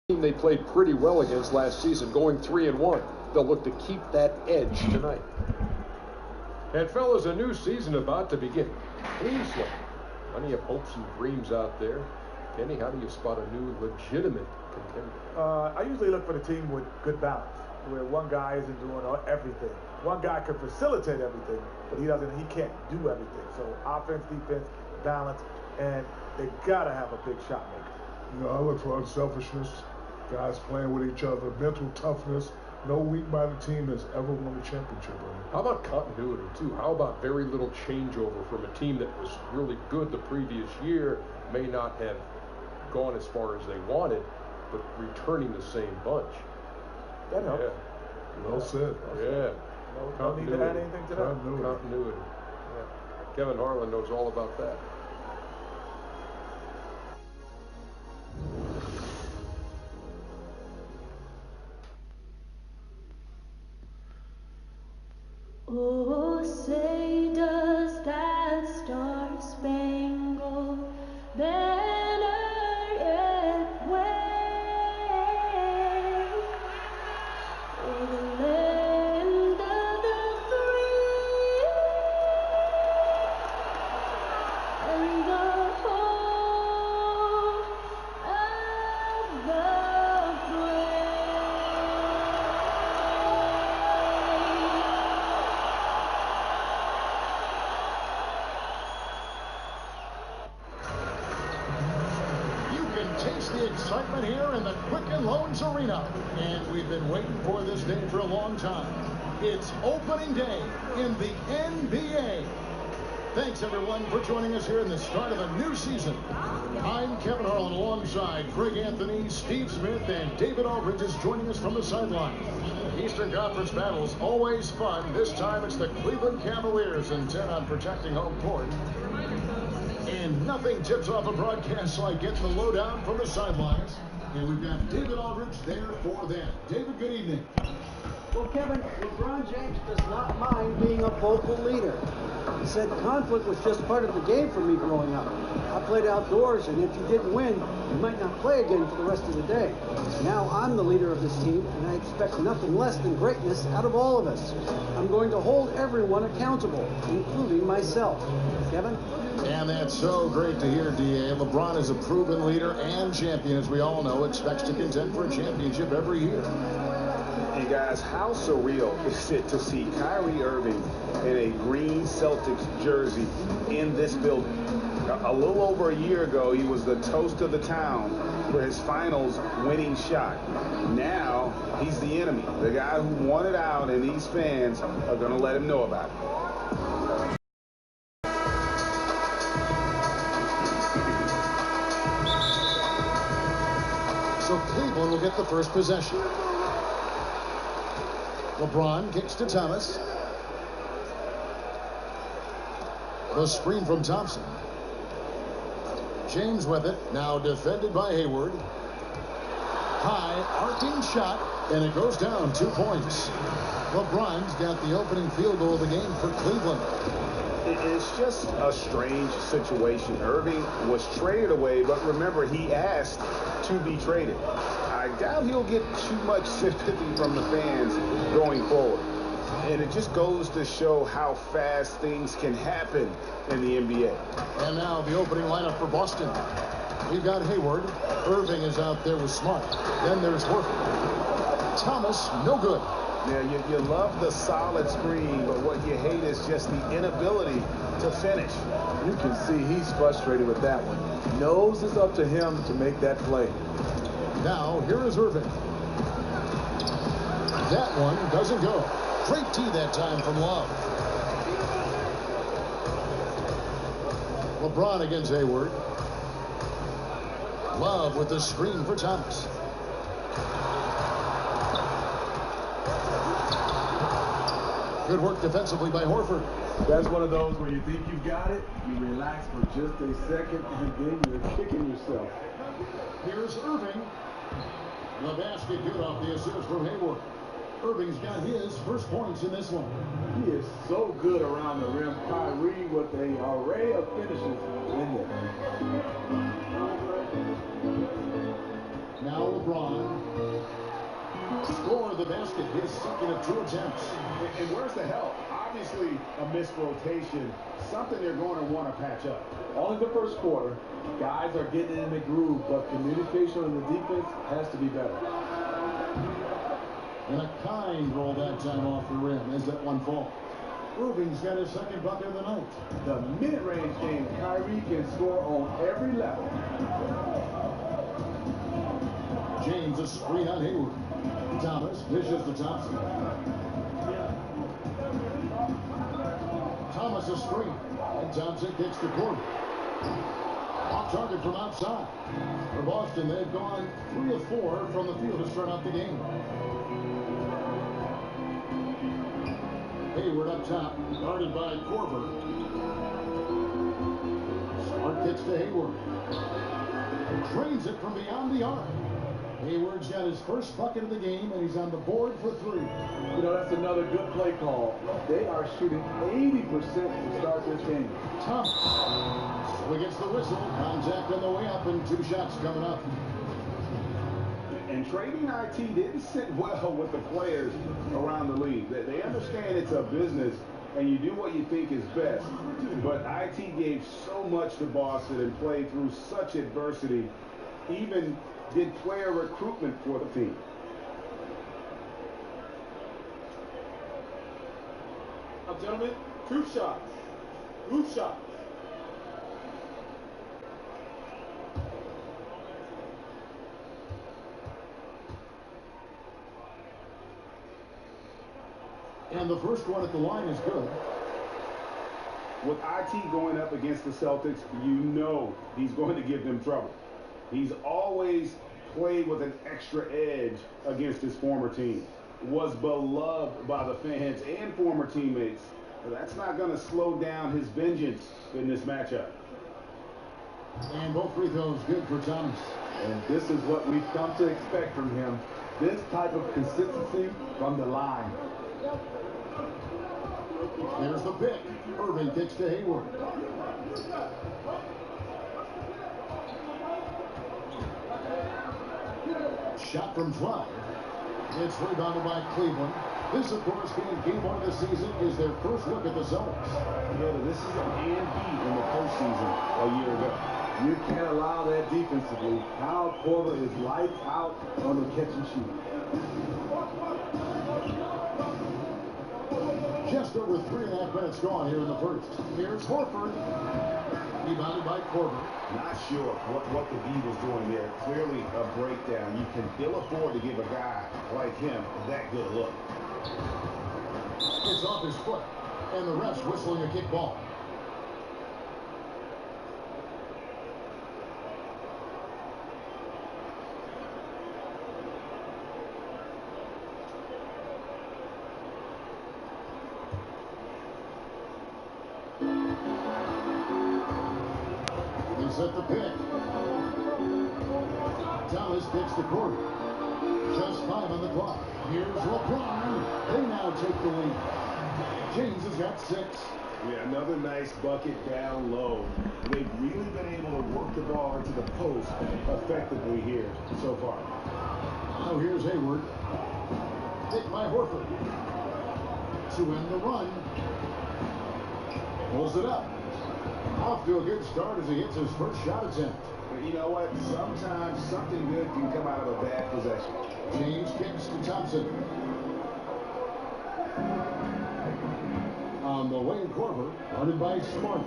Team they played pretty well against last season, going 3-1. They'll look to keep that edge tonight. And fellas, a new season about to begin. Clean slate. Plenty of hopes and dreams out there. Kenny, how do you spot a new legitimate contender? I usually look for the team with good balance, where one guy isn't doing everything. One guy can facilitate everything, but he can't do everything. So offense, defense, balance, and they gotta have a big shot maker. You know, I look for unselfishness, guys playing with each other, mental toughness. No weak by the team has ever won a championship. How about continuity, too? How about very little changeover from a team that was really good the previous year, may not have gone as far as they wanted, but returning the same bunch? That helps. Yeah. Well said. Yeah. No need to add anything to that. Continuity. Yeah. Kevin Harlan knows all about that. Oh, say does that star-spangled banner yet wave o'er the land of the free and the home of the brave? Taste the excitement here in the Quicken Loans Arena. And we've been waiting for this day for a long time. It's opening day in the NBA. Thanks, everyone, for joining us here in the start of a new season. I'm Kevin Harlan alongside Greg Anthony, Steve Smith, and David Aldridge is joining us from the sideline. Eastern Conference battles always fun. This time it's the Cleveland Cavaliers intent on protecting home court. And nothing tips off a broadcast like getting the lowdown from the sidelines. And we've got David Aldridge there for that. David, good evening. Well, Kevin, LeBron James does not mind being a vocal leader. He said conflict was just part of the game for me growing up. I played outdoors, and if you didn't win, you might not play again for the rest of the day. Now I'm the leader of this team, and I expect nothing less than greatness out of all of us. I'm going to hold everyone accountable, including myself. Kevin? And that's so great to hear, D.A. LeBron is a proven leader and champion, as we all know, expects to contend for a championship every year. And guys, how surreal is it to see Kyrie Irving in a green Celtics jersey in this building? A little over a year ago, he was the toast of the town for his finals winning shot. Now, he's the enemy, the guy who wanted out, and these fans are going to let him know about it. So Cleveland will get the first possession. LeBron kicks to Thomas. The screen from Thompson. James with it, now defended by Hayward. High, arcing shot, and it goes down 2 points. LeBron's got the opening field goal of the game for Cleveland. It's just a strange situation. Irving was traded away, but remember, he asked to be traded. I doubt he'll get too much sympathy from the fans going forward. And it just goes to show how fast things can happen in the NBA. And now the opening lineup for Boston. We've got Hayward. Irving is out there with Smart. Then there's Horford. Thomas, no good. Now, you love the solid screen, but what you hate is just the inability to finish. You can see he's frustrated with that one. He knows it's up to him to make that play. Now, here is Irving. That one doesn't go. Great tee that time from Love. LeBron against Hayward. Love with the screen for Thomas. Good work defensively by Horford. That's one of those where you think you've got it, you relax for just a second, and then you're kicking yourself. Here's Irving. The basket good off the assist from Hayward. Irving's got his first points in this one. He is so good around the rim. Kyrie with an array of finishes in there. Now LeBron. Score the basket. His second of 2 attempts. And where's the help? Obviously, a missed rotation. Something they're going to want to patch up. Only the first quarter. Guys are getting in the groove, but communication on the defense has to be better. And a kind roll that time off the rim as that one falls. Irving's got his second bucket of the night. The mid-range game, Kyrie can score on every level. James a screen on Hayward. Thomas dishes to Thompson. Thomas a screen. And Thompson kicks the corner. Off target from outside. For Boston, they've gone 3 of 4 from the field to start out the game. Hayward up top, guarded by Korver. Smart kicks to Hayward. Drains it from beyond the arc. Hayward's got his first bucket of the game, and he's on the board for 3. You know, that's another good play call. They are shooting 80% to start this game. Thomas. So he gets the whistle. Contact on the way up, and 2 shots coming up. And trading IT didn't sit well with the players around the league. They understand it's a business, and you do what you think is best. But IT gave so much to Boston and played through such adversity, even did player recruitment for the team. Now, gentlemen, 2 shots. 2 shots. And the first one at the line is good. With IT going up against the Celtics, you know he's going to give them trouble. He's always played with an extra edge against his former team. Was beloved by the fans and former teammates. But that's not going to slow down his vengeance in this matchup. And both free throws good for Thomas. And this is what we've come to expect from him. This type of consistency from the line. There's the pick. Irving kicks to Hayward. Shot from 12. It's rebounded by Cleveland. This, of course, being game 1 of the season, is their first look at the Celtics. Yeah, this is an and B in the postseason a year ago. You can't allow that defensively. Kyle Korver is lights out on the catch and shoot. Just over 3.5 minutes gone here in the first. Here's Horford. Rebounded by Korver. Not sure what the D was doing there. Clearly a breakdown. You can ill afford to give a guy like him that good a look. It's off his foot, and the ref's whistling a kick ball. At the pick. Thomas kicks the corner. Just 5 on the clock. Here's LeBron. They now take the lead. James has got 6. Yeah, another nice bucket down low. They've really been able to work the ball into the post effectively here so far. Now here's Hayward. Picked by Horford. To end the run. Pulls it up. Off to a good start as he hits his first shot attempt. You know what? Sometimes something good can come out of a bad possession. James kicks to Thompson. On the way, Korver, guarded by Smart.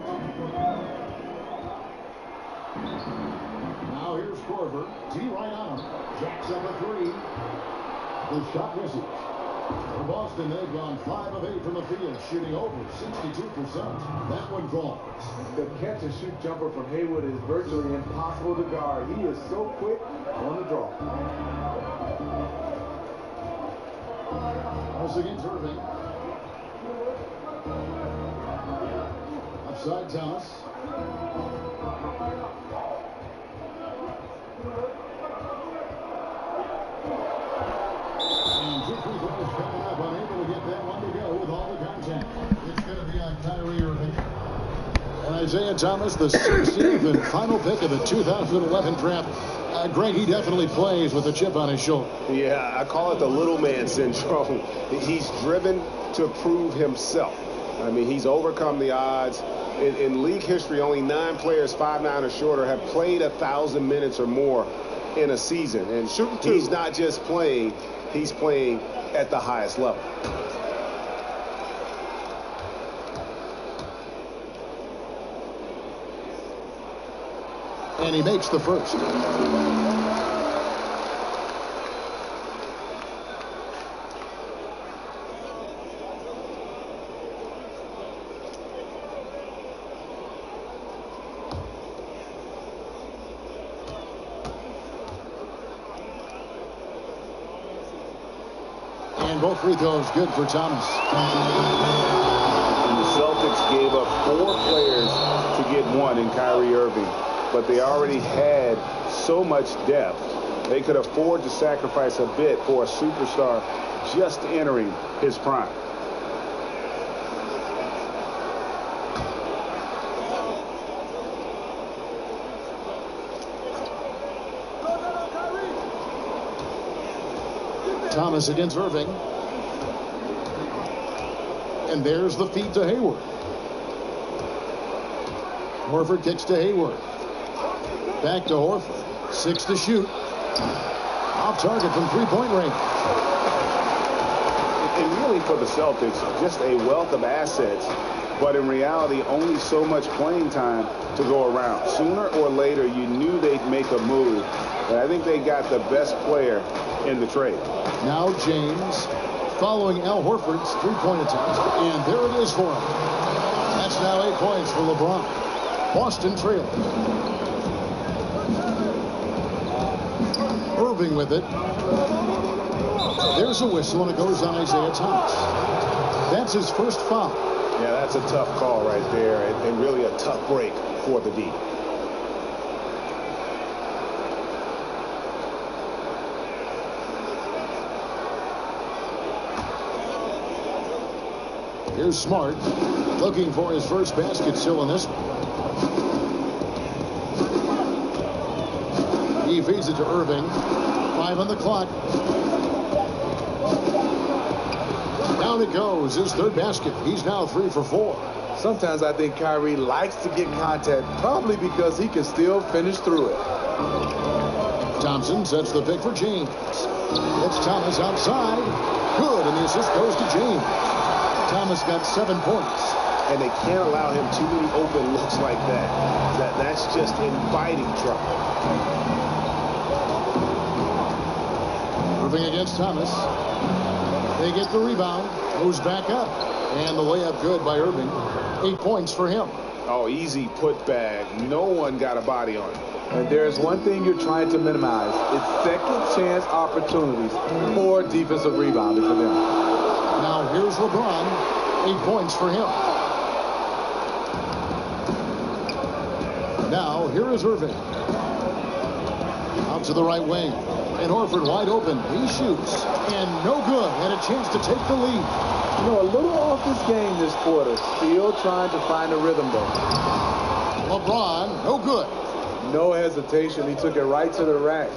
Now here's Korver. D right on him. Jacks up a 3. The shot misses. For Boston, they've gone 5 of 8 from the field, shooting over 62%. That one falls. The catch and shoot jumper from Hayward is virtually impossible to guard. He is so quick on the draw. Once against Irving. Upside Thomas. And 2 free throws coming up. Unable to get that one to go with all the contact. It's going to be on Kyrie Irving. And Isaiah Thomas, the 16th and final pick of the 2011 draft. Greg, he definitely plays with a chip on his shoulder. Yeah, I call it the little man syndrome. He's driven to prove himself. I mean, he's overcome the odds. In league history, only 9 players 5'9" or shorter have played 1,000 minutes or more in a season. And he's not just playing, he's playing at the highest level. And he makes the first. And both free throws good for Thomas. And the Celtics gave up 4 players to get 1 in Kyrie Irving. But they already had so much depth, they could afford to sacrifice a bit for a superstar just entering his prime. Thomas against Irving. And there's the feed to Hayward. Horford kicks to Hayward. Back to Horford. 6 to shoot. Off target from three-point range. And really for the Celtics, just a wealth of assets, but in reality, only so much playing time to go around. Sooner or later, you knew they'd make a move, but I think they got the best player in the trade. Now James following Al Horford's three-point attempt, and there it is for him. That's now 8 points for LeBron. Boston trails. Irving with it. There's a whistle, and it goes on Isaiah Thomas. That's his first foul. Yeah, that's a tough call right there, and really a tough break for the D. Here's Smart, looking for his first basket still in this one. He feeds it to Irving. 5 on the clock. Down it goes, his third basket. He's now 3 for 4. Sometimes I think Kyrie likes to get contact, probably because he can still finish through it. Thompson sets the pick for James. It's Thomas outside. Good, and the assist goes to James. Thomas got 7 points. And they can't allow him too many open looks like that. That's just inviting trouble. Irving against Thomas. They get the rebound. Goes back up. And the layup good by Irving. 8 points for him. Oh, easy putback. No one got a body on him. And there's one thing you're trying to minimize. It's second chance opportunities for defensive rebounding for them. Now here's LeBron. 8 points for him. Now here is Irving. Out to the right wing. And Horford wide open. He shoots. And no good. Had a chance to take the lead. You know, a little off his game this quarter. Still trying to find a rhythm though. LeBron, no good. No hesitation. He took it right to the rack.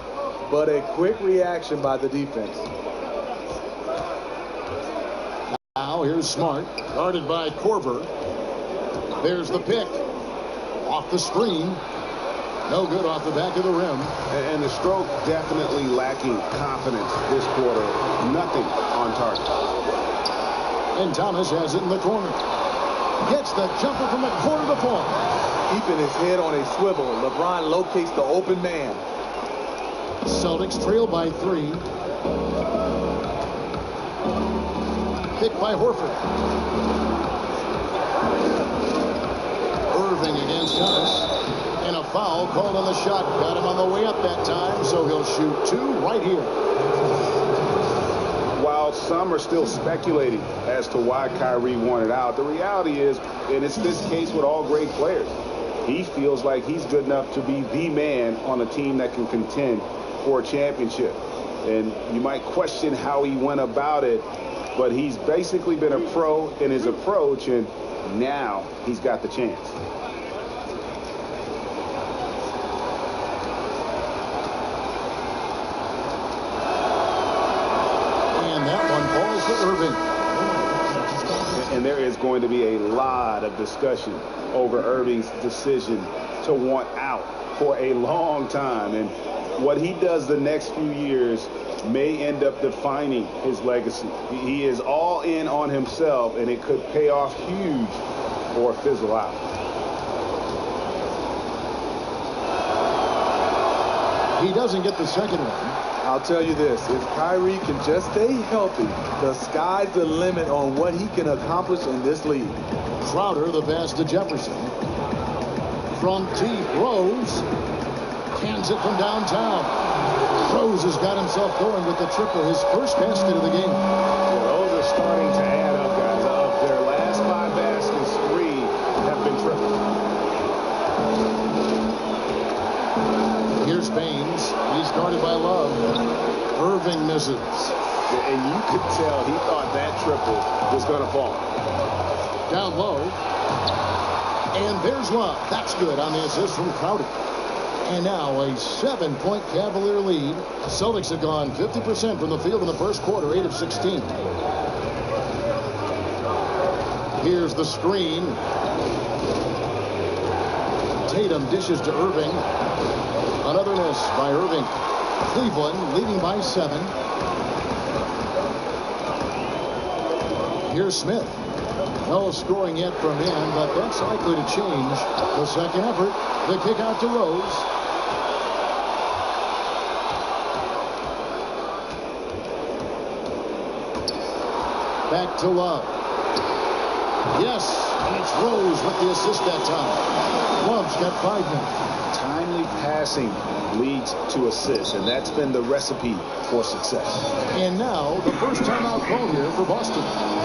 But a quick reaction by the defense. Now here's Smart. Guarded by Korver. There's the pick. Off the screen. No good off the back of the rim. And the stroke definitely lacking confidence this quarter. Nothing on target. And Thomas has it in the corner. Gets the jumper from the corner to point. Keeping his head on a swivel. LeBron locates the open man. Celtics trail by 3. Pick by Horford. Irving against Thomas. And a foul called on the shot. Got him on the way up that time, so he'll shoot 2 right here. While some are still speculating as to why Kyrie wanted out, the reality is, and it's this case with all great players, he feels like he's good enough to be the man on a team that can contend for a championship. And you might question how he went about it, but he's basically been a pro in his approach, and now he's got the chance. Irving. And there is going to be a lot of discussion over Irving's decision to want out for a long time. And what he does the next few years may end up defining his legacy. He is all in on himself, and it could pay off huge or fizzle out. He doesn't get the second one. I'll tell you this, if Kyrie can just stay healthy, the sky's the limit on what he can accomplish in this league. Crowder, the pass to Jefferson. From deep, Rose cans it from downtown. Rose has got himself going with the triple, his first basket of the game. Well, those are starting to add up, guys. Of their last 5 baskets, 3 have been tripled. Here's Baines. He's guarded by Love. Irving misses. And you could tell he thought that triple was going to fall. Down low. And there's Love. That's good on the assist from Crowder. And now a 7-point Cavalier lead. Celtics have gone 50% from the field in the first quarter, 8 of 16. Here's the screen. Tatum dishes to Irving. Another miss by Irving. Cleveland leading by 7. Here's Smith. No scoring yet from him, but that's likely to change. The second effort. The kick out to Rose. Back to Love. Yes, and it's Rose with the assist that time. Love's got 5 now. Timely passing leads to assists, and that's been the recipe for success. And now the first timeout call here for Boston.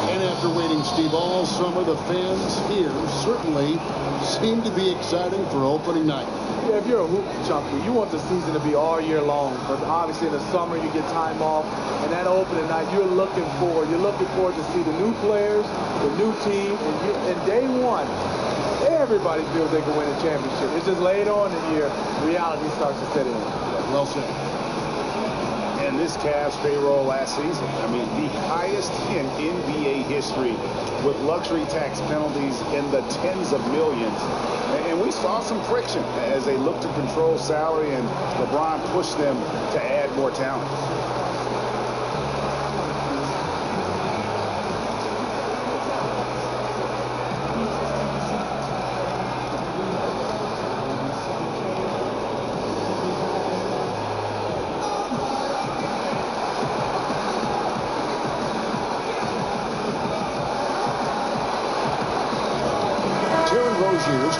And after waiting, Steve, all summer, the fans here certainly seem to be excited for opening night. Yeah, if you're a hoop junkie, you want the season to be all year long. But obviously in the summer you get time off, and that opening night you're looking forward to see the new players, the new team, and day one. Everybody feels they can win a championship. It's just later on in the year, reality starts to set in. Well said. And this Cavs payroll last season, I mean, the highest in NBA history with luxury tax penalties in the tens of millions. And we saw some friction as they looked to control salary, and LeBron pushed them to add more talent.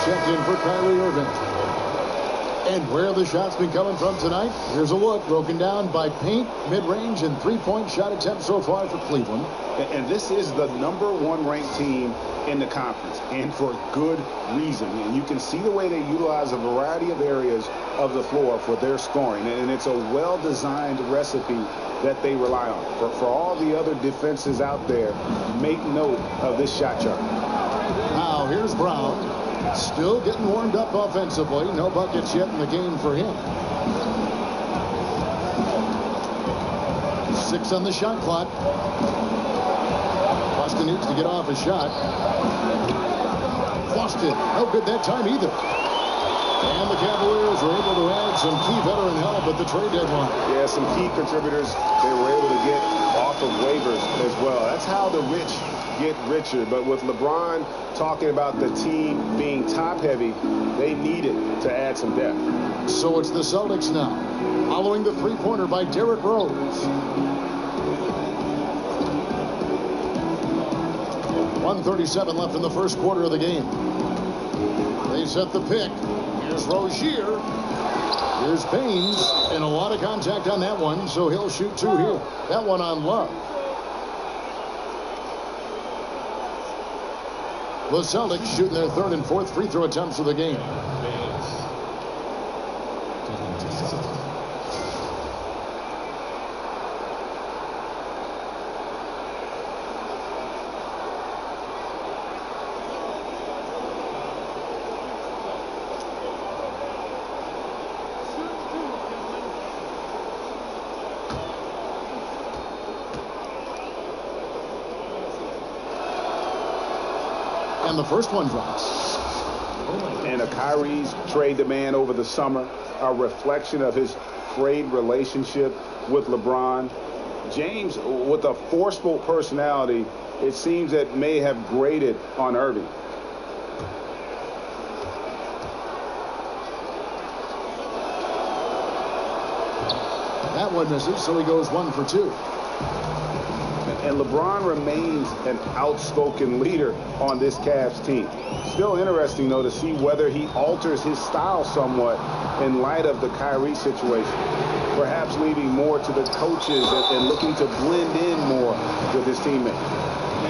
Checked in for Kyrie Irving. And where the shots been coming from tonight? Here's a look broken down by paint, mid-range, and 3-point shot attempts so far for Cleveland. And this is the #1 ranked team in the conference, and for good reason. And you can see the way they utilize a variety of areas of the floor for their scoring. And it's a well-designed recipe that they rely on. For all the other defenses out there, make note of this shot chart. Now here's Brown. Still getting warmed up offensively. No buckets yet in the game for him. 6 on the shot clock. Boston needs to get off a shot. Boston, no good that time either. And the Cavaliers were able to add some key veteran help at the trade deadline. Yeah, some key contributors they were able to get off of waivers as well. That's how the rich get richer. But with LeBron talking about the team being top heavy, they needed to add some depth. So it's the Celtics now, following the 3-pointer by Derrick Rose. .137 left in the first quarter of the game. They set the pick. Here's Rozier. Here's Baines. And a lot of contact on that one, so he'll shoot 2 here. That one on Love. The Celtics shooting their 3rd and 4th free throw attempts of the game. and the first one drops. And a Kyrie's trade demand over the summer, a reflection of his frayed relationship with LeBron. James, with a forceful personality, it seems that may have grated on Irving. That one misses, so he goes 1 for 2. And LeBron remains an outspoken leader on this Cavs team. Still interesting, though, to see whether he alters his style somewhat in light of the Kyrie situation. Perhaps leaving more to the coaches and looking to blend in more with his teammates.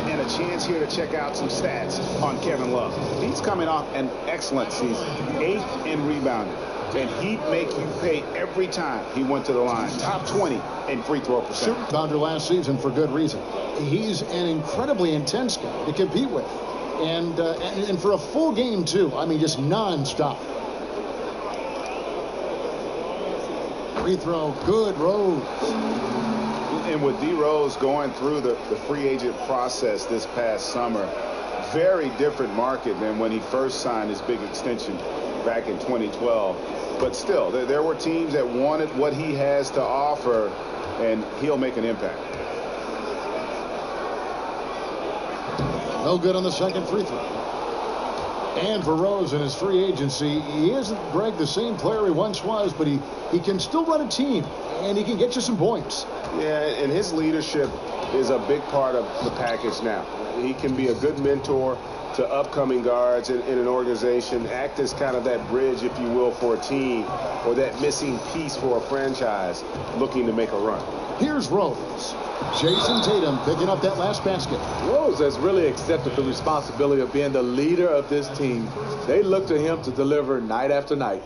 And a chance here to check out some stats on Kevin Love. He's coming off an excellent season, 8th in rebounding. And he'd make you pay every time he went to the line. Top 20 in free throw percentage. Founder last season for good reason. He's an incredibly intense guy to compete with. And for a full game, too. I mean, just nonstop. Free throw, good, Rose. And with D. Rose going through the free agent process this past summer, very different market than when he first signed his big extension back in 2012. But still, there were teams that wanted what he has to offer, and he'll make an impact. No good on the second free throw. And for Rose in his free agency, he isn't, Greg, the same player he once was, but he can still run a team, and he can get you some points. Yeah, and his leadership is a big part of the package now. He can be a good mentor to upcoming guards in an organization, act as kind of that bridge, if you will, for a team, or that missing piece for a franchise looking to make a run. Here's Rose. Jason Tatum picking up that last basket. Rose has really accepted the responsibility of being the leader of this team. They look to him to deliver night after night.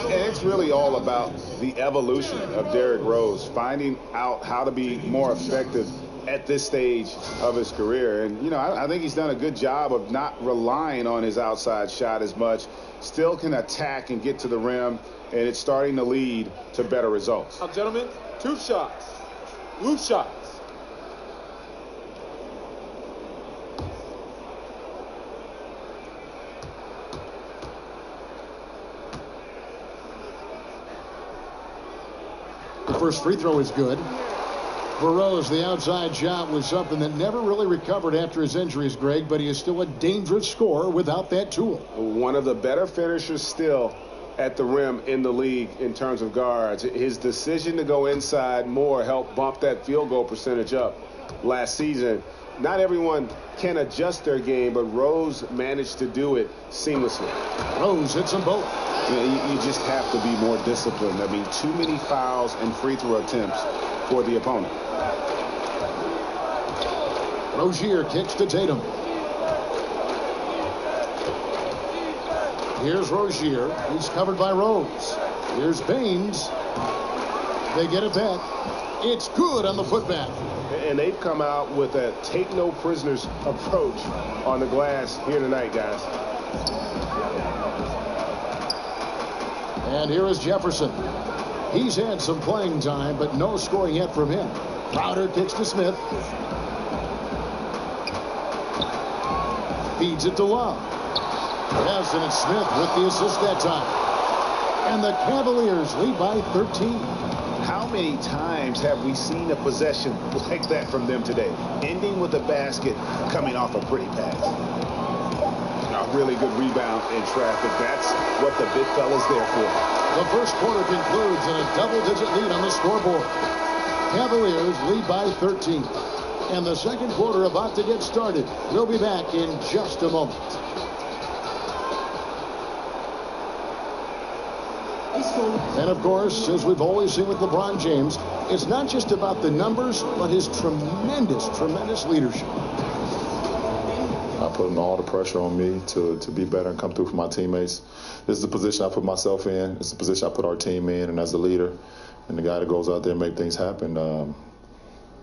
And it's really all about the evolution of Derrick Rose, finding out how to be more effective at this stage of his career. And, you know, I think he's done a good job of not relying on his outside shot as much. Still can attack and get to the rim, and it's starting to lead to better results. Now, gentlemen, 2 shots. Loose shots. The first free throw is good. For Rose, the outside shot was something that never really recovered after his injuries, Greg, but he is still a dangerous scorer without that tool. One of the better finishers still at the rim in the league in terms of guards. His decision to go inside more helped bump that field goal percentage up last season. Not everyone can adjust their game, but Rose managed to do it seamlessly. Rose hits them both. You just have to be more disciplined. I mean, too many fouls and free throw attempts for the opponent. Rozier kicks to Tatum. Here's Rozier. He's covered by Rose. Here's Baines. They get it back. It's good on the putback. And they've come out with a take no prisoners approach on the glass here tonight, guys. And here is Jefferson. He's had some playing time, but no scoring yet from him. Crowder kicks to Smith. Feeds it to Love. Yes, and it's Smith with the assist that time. And the Cavaliers lead by 13. How many times have we seen a possession like that from them today? Ending with a basket, coming off a pretty pass. A really good rebound in traffic. That's what the big fella's there for. The first quarter concludes in a double-digit lead on the scoreboard. Cavaliers lead by 13. And the second quarter about to get started. We'll be back in just a moment. And of course, as we've always seen with LeBron James, it's not just about the numbers, but his tremendous, tremendous leadership. I put all the pressure on me to be better and come through for my teammates. This is the position I put myself in. It's the position I put our team in. And as the leader and the guy that goes out there and make things happen,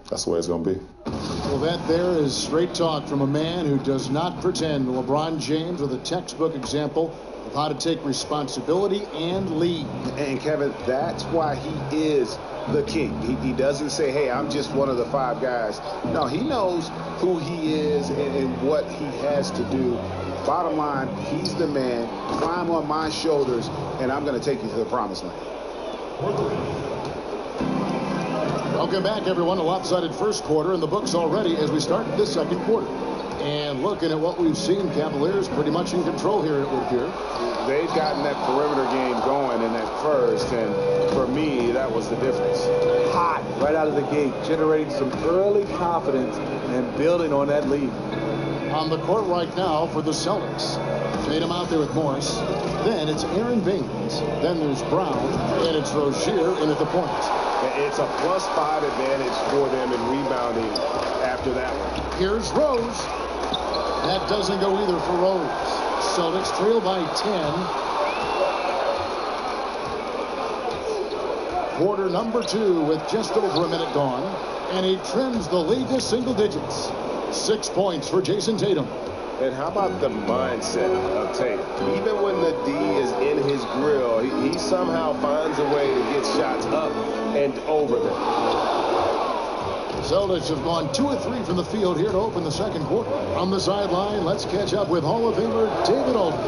that's the way it's going to be. Well, that there is straight talk from a man who does not pretend. LeBron James with a textbook example of how to take responsibility and lead. And Kevin, that's why he is the king. He doesn't say, hey, I'm just one of the 5 guys. No, he knows who he is and what he has to do. Bottom line, he's the man. Climb on my shoulders, and I'm going to take you to the promised land. Welcome back, everyone. A lopsided first quarter in the books already as we start the second quarter. And looking at what we've seen, Cavaliers pretty much in control here, it would appear. They've gotten that perimeter game going in that first, and for me, that was the difference. Hot right out of the gate, generating some early confidence and building on that lead. On the court right now for the Celtics. Tatum out there with Morris. Then it's Aaron Baines. Then there's Brown. And it's Rozier in at the point. It's a +5 advantage for them in rebounding after that one. Here's Rose. That doesn't go either for Rose. Celtics trail by 10. Quarter number 2 with just over a minute gone. And he trims the lead to single digits. 6 points for Jason Tatum. And how about the mindset of Tatum? Even when the D is in his grill, he somehow finds a way to get shots up and over them. Celtics have gone 2 of 3 from the field here to open the second quarter. On the sideline, let's catch up with Hall of Famer David Aldridge.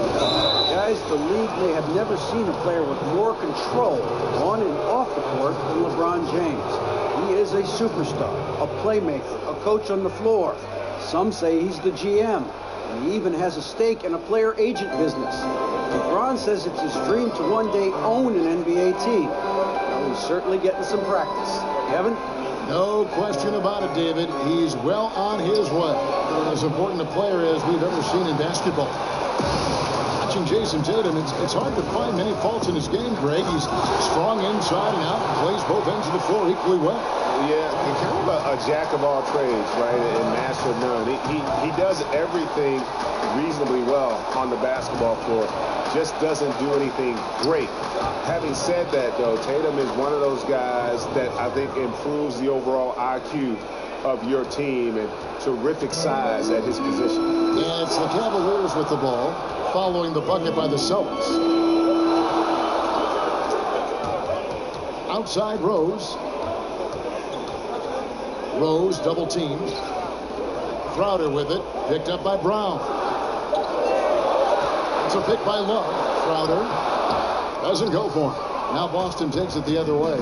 Guys, the league may have never seen a player with more control on and off the court than LeBron James. He is a superstar, a playmaker, a coach on the floor. Some say he's the GM, and he even has a stake in a player agent business. LeBron says it's his dream to one day own an NBA team. Well, he's certainly getting some practice. Kevin? No question about it, David. He's well on his way. As important a player as we've ever seen in basketball. Watching Jason Tatum, it's hard to find many faults in his game, Greg. He's strong inside and out and plays both ends of the floor equally well. Yeah, and kind of a jack of all trades, right, and master of none. He does everything reasonably well on the basketball floor, just doesn't do anything great. Having said that, though, Tatum is one of those guys that I think improves the overall IQ of your team and terrific size at his position. And it's the Cavaliers with the ball, following the bucket by the Celtics. Outside Rose. Rose double teamed. Crowder with it, picked up by Brown. It's a pick by Love. Crowder doesn't go for it. Now Boston takes it the other way.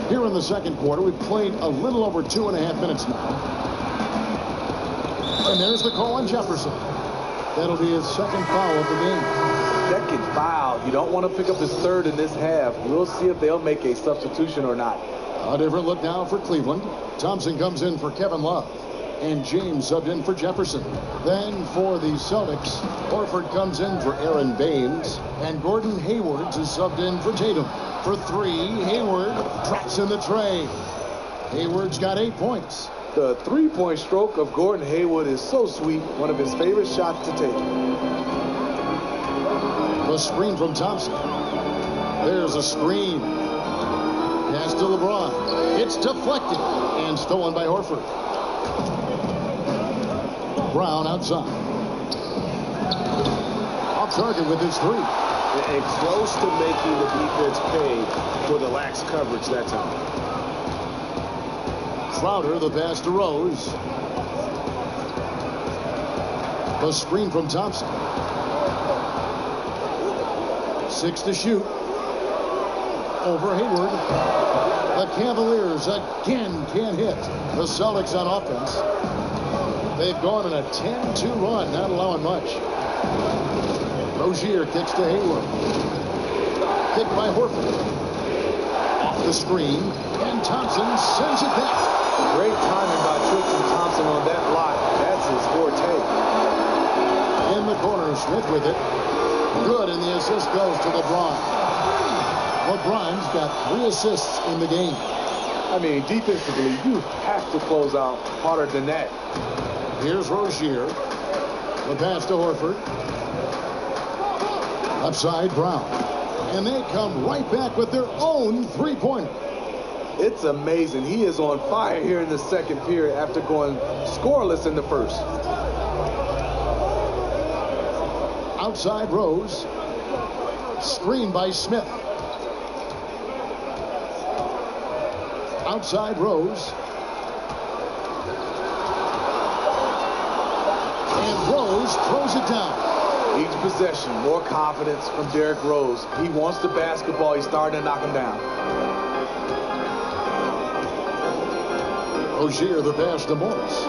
Here in the second quarter, we've played a little over 2.5 minutes now. And there's the call on Jefferson. That'll be his second foul of the game. Second foul. You don't want to pick up his third in this half. We'll see if they'll make a substitution or not. A different look now for Cleveland. Thompson comes in for Kevin Love. And James subbed in for Jefferson. Then for the Celtics, Horford comes in for Aaron Baines. And Gordon Hayward is subbed in for Tatum. For 3, Hayward drops in the tray. Hayward's got 8 points. The three-point stroke of Gordon Hayward is so sweet. One of his favorite shots to take. The screen from Thompson. There's a screen. Pass to LeBron. It's deflected and stolen by Horford. Brown outside. Off target with his 3. And close to making the defense pay for the lax coverage that time. Crowder, the pass to Rose. The screen from Thompson. 6 to shoot. Over Hayward. The Cavaliers again can't hit the Celtics on offense. They've gone on a 10-2 run, not allowing much. Rozier kicks to Hayward. Kick by Horford. Off the screen, and Thompson sends it back. Great timing by Tristan Thompson on that block. That's his forte. In the corner, Smith with it. Good, and the assist goes to LeBron. LeBron's got 3 assists in the game. I mean, defensively, you have to close out harder than that. Here's Rozier. The pass to Horford. Upside, Brown. And they come right back with their own three-pointer. It's amazing. He is on fire here in the second period after going scoreless in the first. Outside Rose. Screen by Smith. Outside Rose. And Rose throws it down. Each possession, more confidence from Derrick Rose. He wants the basketball. He's starting to knock him down. Rozier the pass to Morris.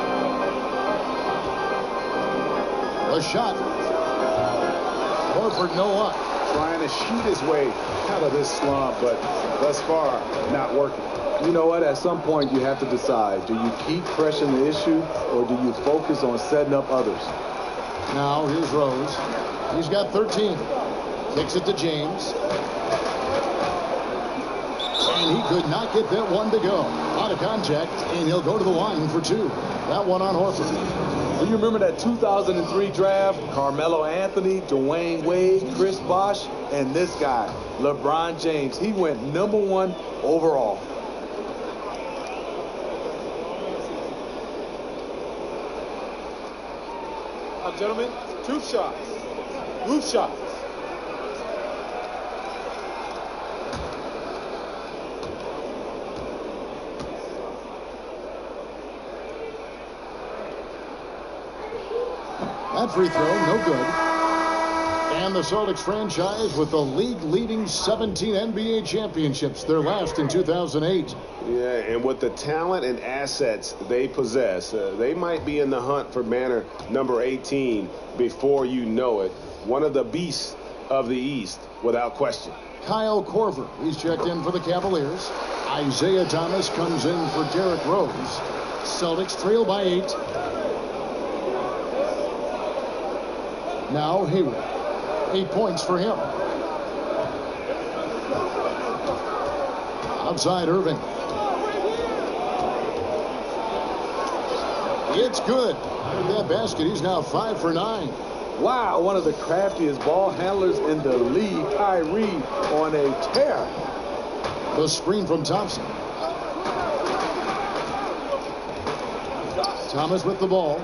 The shot. Horford no luck. Trying to shoot his way out of this slump, but thus far, not working. You know what? At some point, you have to decide. Do you keep pressing the issue, or do you focus on setting up others? Now, here's Rose. He's got 13. Kicks it to James. And he could not get that one to go. Out of contact, and he'll go to the line for two. That one on Horford. Do you remember that 2003 draft? Carmelo Anthony, Dwayne Wade, Chris Bosh, and this guy, LeBron James. He went #1 overall. Gentlemen, two shots. Roof shots. That free throw, no good. And the Celtics franchise with the league-leading 17 NBA championships, their last in 2008. Yeah, and with the talent and assets they possess, they might be in the hunt for banner number 18 before you know it. One of the beasts of the East, without question. Kyle Korver, he's checked in for the Cavaliers. Isaiah Thomas comes in for Derrick Rose. Celtics trail by 8. Now Hayward. 8 points for him. Outside Irving. It's good. There's that basket. He's now 5 for 9. Wow, one of the craftiest ball handlers in the league. Kyrie on a tear. The screen from Thompson. Thomas with the ball.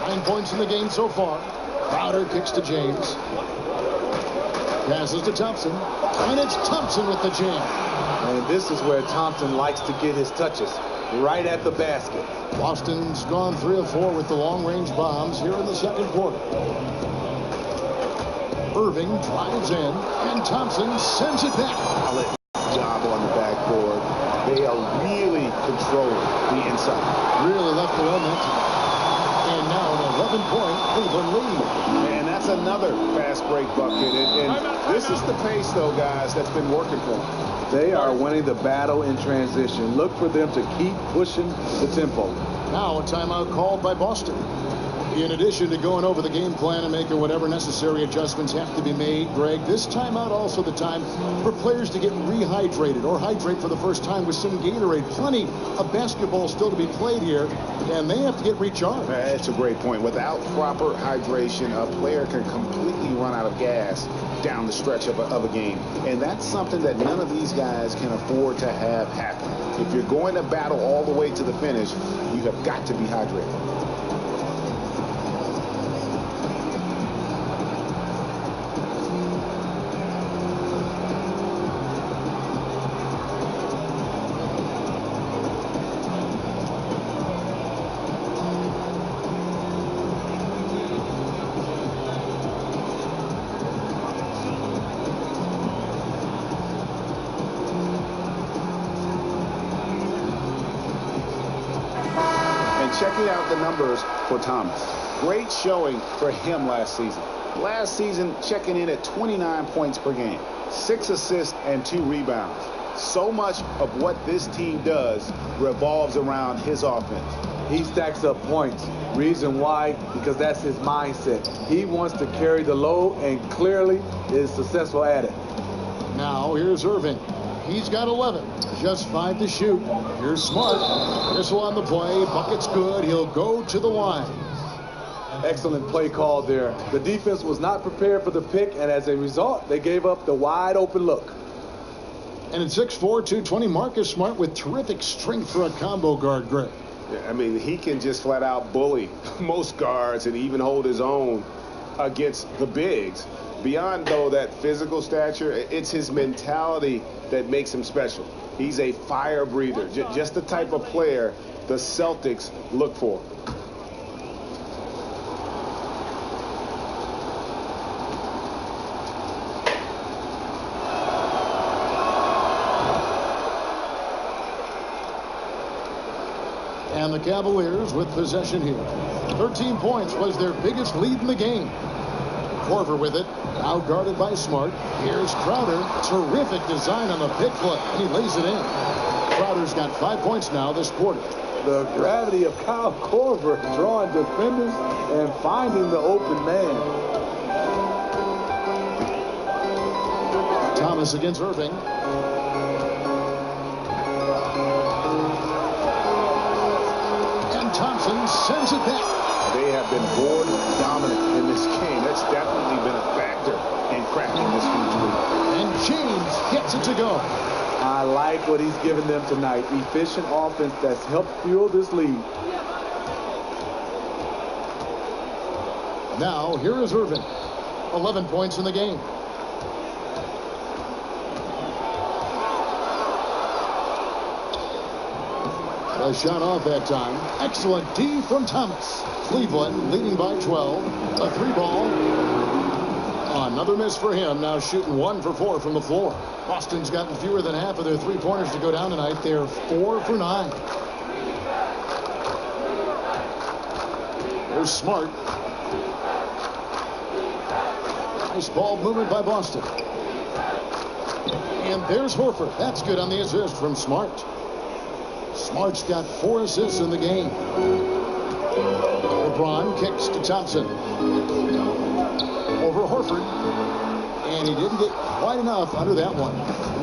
9 points in the game so far. Crowder kicks to James. Passes to Thompson. And it's Thompson with the jam. And this is where Thompson likes to get his touches. Right at the basket. Boston's gone 3 of 4 with the long-range bombs here in the second quarter. Irving drives in, and Thompson sends it back. Solid job on the backboard. They are really controlling the inside. Really left the momentum. And now an 11-point Cleveland lead. And that's another fast break bucket. And this is the pace, though, guys, that's been working for them. They are winning the battle in transition. Look for them to keep pushing the tempo. Now a timeout called by Boston. In addition to going over the game plan and making whatever necessary adjustments have to be made, Greg, this timeout also the time for players to get rehydrated or hydrate for the first time with some Gatorade. Plenty of basketball still to be played here, and they have to get recharged. That's a great point. Without proper hydration, a player can completely run out of gas down the stretch of a game. And that's something that none of these guys can afford to have happen. If you're going to battle all the way to the finish, you have got to be hydrated. Checking out the numbers for Thomas. Great showing for him last season. Last season, checking in at 29 points per game, 6 assists and 2 rebounds. So much of what this team does revolves around his offense. He stacks up points. Reason why? Because that's his mindset. He wants to carry the load and clearly is successful at it. Now here's Irving. He's got 11. Just 5 to shoot. Here's Smart. Whistle on the play. Bucket's good. He'll go to the line. Excellent play call there. The defense was not prepared for the pick, and as a result, they gave up the wide open look. And at 6'4", 220, Marcus Smart with terrific strength for a combo guard, Greg. Yeah, I mean, he can just flat out bully most guards and even hold his own against the bigs. Beyond, though, that physical stature, it's his mentality that makes him special. He's a fire breather, just the type of player the Celtics look for. And the Cavaliers with possession here. 13 points was their biggest lead in the game. Korver with it, now guarded by Smart. Here's Crowder. Terrific design on the pick foot. He lays it in. Crowder's got 5 points now this quarter. The gravity of Kyle Korver drawing defenders and finding the open man. Thomas against Irving. And Thompson sends it back. They have been board dominant in this game. That's definitely been a factor in cracking this huge lead. And James gets it to go. I like what he's given them tonight. Efficient offense that's helped fuel this lead. Now, here is Irving. 11 points in the game. A shot off that time. Excellent D from Thomas. Cleveland leading by 12. A 3-ball. Another miss for him. Now shooting 1 for 4 from the floor. Boston's gotten fewer than half of their 3-pointers to go down tonight. They're 4 for 9. There's Smart. Nice ball movement by Boston. And there's Horford. That's good on the assist from Smart. Smart's got 4 assists in the game. LeBron kicks to Thompson. Over Horford. And he didn't get quite enough under that one.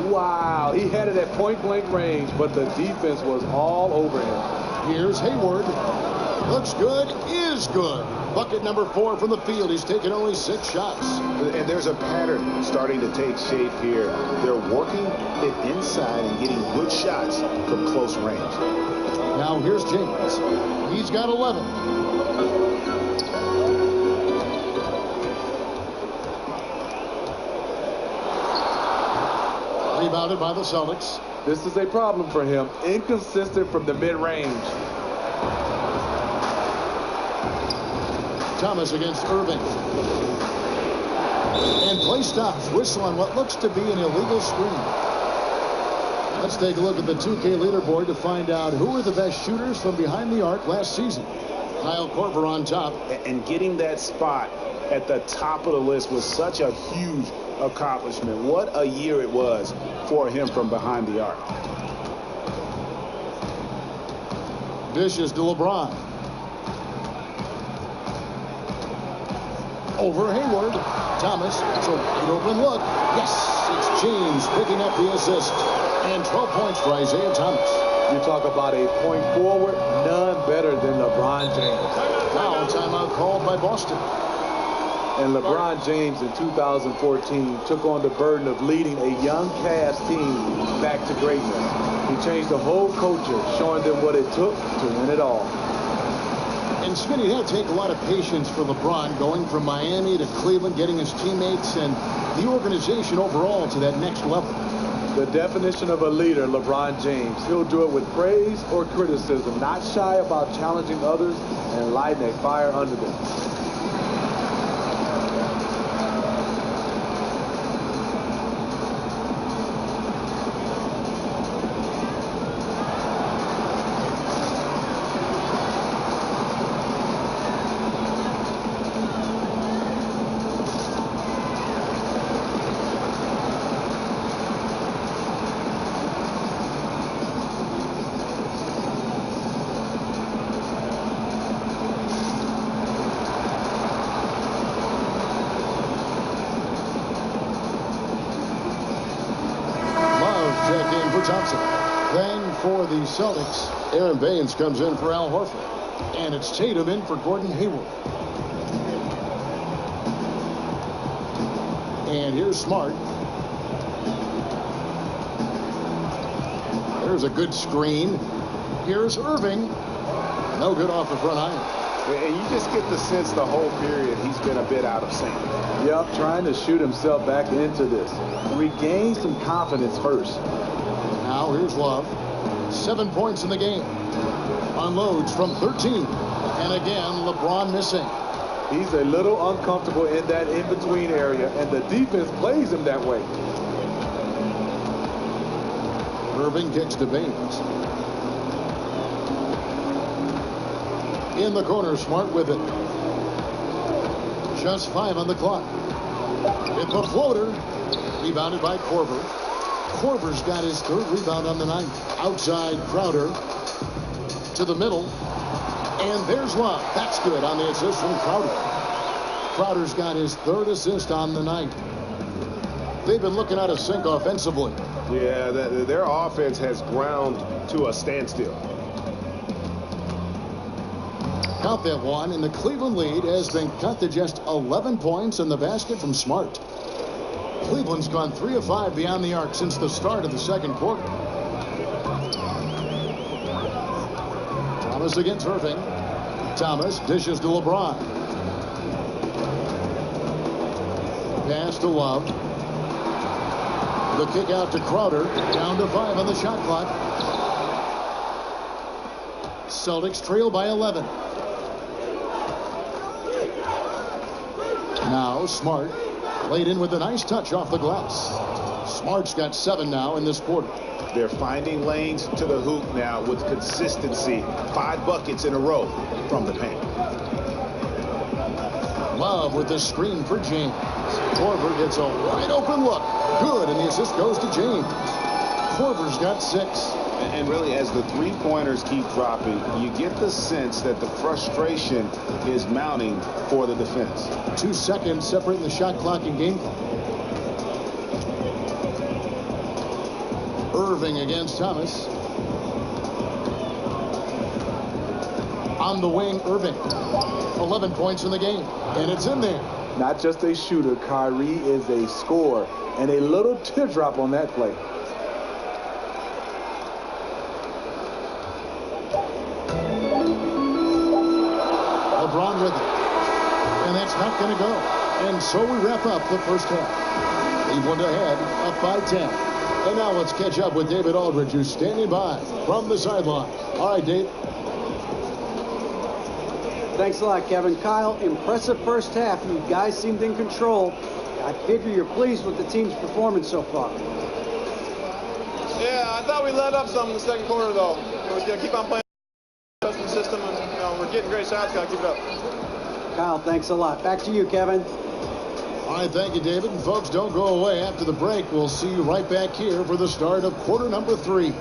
Wow, he had it at point-blank range, but the defense was all over him. Here's Hayward. Looks good, is good. Bucket number 4 from the field. He's taken only 6 shots. And there's a pattern starting to take shape here. They're working it inside and getting good shots from close range. Now here's James. He's got 11. Rebounded by the Celtics. This is a problem for him. Inconsistent from the mid-range. Thomas against Irving. And play stops. Whistle on what looks to be an illegal screen. Let's take a look at the 2K leaderboard to find out who were the best shooters from behind the arc last season. Kyle Korver on top. And getting that spot at the top of the list was such a huge accomplishment. What a year it was for him from behind the arc. Dishes to LeBron. Over Hayward. Thomas. It's a wide open look. Yes, it's James picking up the assist. And 12 points for Isaiah Thomas. You talk about a point forward, none better than LeBron James. Foul timeout called by Boston. And LeBron James in 2014 took on the burden of leading a young Cavs team back to greatness. He changed the whole culture, showing them what it took to win it all. And Smitty, that'll take a lot of patience for LeBron going from Miami to Cleveland, getting his teammates and the organization overall to that next level. The definition of a leader, LeBron James. He'll do it with praise or criticism, not shy about challenging others and lighting a fire under them. Thompson. Then for the Celtics, Aaron Baines comes in for Al Horford. And it's Tatum in for Gordon Hayward. And here's Smart. There's a good screen. Here's Irving. No good off the front iron. And you just get the sense the whole period he's been a bit out of sync. Yep, trying to shoot himself back into this. Regain some confidence first. Now here's Love. 7 points in the game. Unloads from 13. And again, LeBron missing. He's a little uncomfortable in that in-between area, and the defense plays him that way. Irving kicks to Baines. In the corner, Smart with it. Just 5 on the clock. It's a floater. Rebounded by Korver. Korver's got his 3rd rebound on the night. Outside Crowder. To the middle. And there's Love. That's good on the assist from Crowder. Crowder's got his 3rd assist on the night. They've been looking out of sync offensively. Yeah, their offense has ground to a standstill. Count that one, and the Cleveland lead has been cut to just 11 points in the basket from Smart. Cleveland's gone 3 of 5 beyond the arc since the start of the second quarter. Thomas against Irving. Thomas dishes to LeBron. Pass to Love. The kick out to Crowder. Down to 5 on the shot clock. Celtics trail by 11. Now Smart laid in with a nice touch off the glass. Smart's got 7 now in this quarter. They're finding lanes to the hoop now with consistency. 5 buckets in a row from the paint. Love with the screen for James. Korver gets a wide open look. Good, and the assist goes to James. Korver's got 6. And really, as the three-pointers keep dropping, you get the sense that the frustration is mounting for the defense. 2 seconds separating the shot clock and game clock. Irving against Thomas. On the wing, Irving. 11 points in the game, and it's in there. Not just a shooter, Kyrie is a scorer, and a little teardrop on that play. LeBron with it. And that's not going to go. And so we wrap up the first half. Cleveland ahead, up by 10. And now let's catch up with David Aldridge, who's standing by from the sideline. All right, Dave. Thanks a lot, Kevin. Kyle, impressive first half. You guys seemed in control. I figure you're pleased with the team's performance so far. Yeah, I thought we let up some in the second quarter, though. We're going to keep on playing the system, and we're getting great shots. Got to keep it up. Kyle, thanks a lot. Back to you, Kevin. All right, thank you, David. And folks, don't go away. After the break, we'll see you right back here for the start of quarter number 3.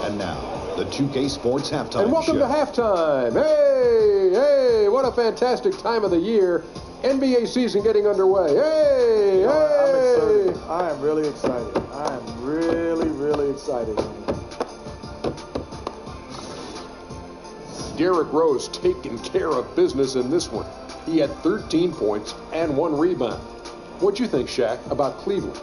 And now, the 2K Sports Halftime And welcome Show. to halftime. Hey, what a fantastic time of the year. NBA season getting underway. Hey. I'm excited. I am really excited. I am really, really excited. Derrick Rose taking care of business in this one. He had 13 points and 1 rebound. What'd you think, Shaq, about Cleveland?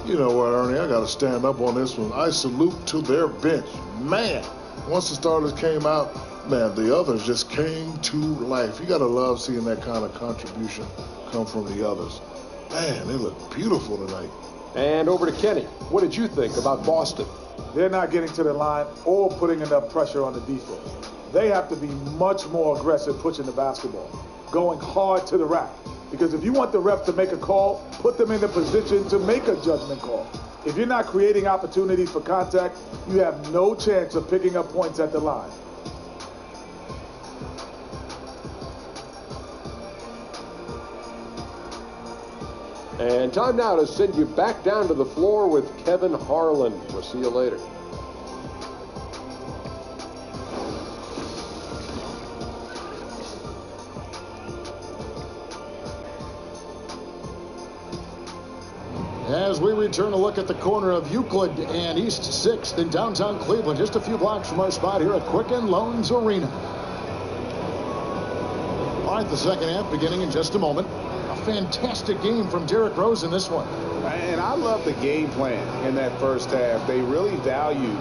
You know what, Ernie? I got to stand up on this one. I salute to their bench. Man, once the starters came out, man, the others just came to life. You got to love seeing that kind of contribution come from the others. Man, they look beautiful tonight. And over to Kenny. What did you think about Boston? They're not getting to the line or putting enough pressure on the defense. They have to be much more aggressive pushing the basketball, going hard to the rack. Because if you want the ref to make a call, put them in a position to make a judgment call. If you're not creating opportunities for contact, you have no chance of picking up points at the line. And time now to send you back down to the floor with Kevin Harlan. We'll see you later. As we return to look at the corner of Euclid and East 6th in downtown Cleveland, just a few blocks from our spot here at Quicken Loans Arena. All right, the second half beginning in just a moment. A fantastic game from Derrick Rose in this one. And I love the game plan in that first half. They really value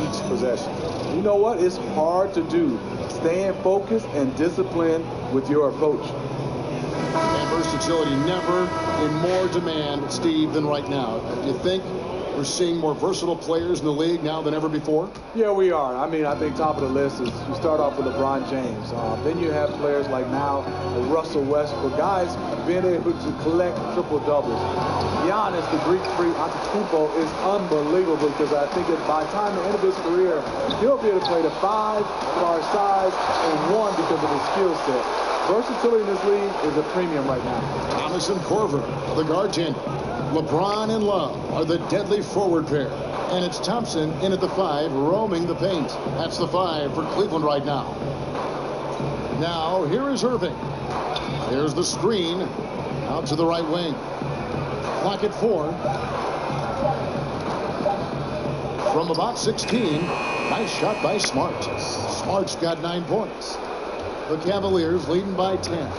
each possession. You know what? It's hard to do. Staying focused and disciplined with your approach. And versatility never in more demand, Steve, than right now. Do you think we're seeing more versatile players in the league now than ever before? Yeah, we are. I mean, I think top of the list is you start off with LeBron James. Then you have players like now Russell Westbrook. Guys being able to collect triple-doubles. Giannis, the Greek freak, Antetokounmpo is unbelievable because I think that by the time the end of his career, he'll be able to play the 5 for our size and 1 because of his skill set. Versatility in this league is a premium right now. Thomas and Korver, the guard tandem. LeBron and Love are the deadly forward pair. And it's Thompson in at the 5, roaming the paint. That's the 5 for Cleveland right now. Now, here is Irving. There's the screen out to the right wing. Clock at 4. From about 16, nice shot by Smart. Smart's got 9 points. The Cavaliers leading by 10.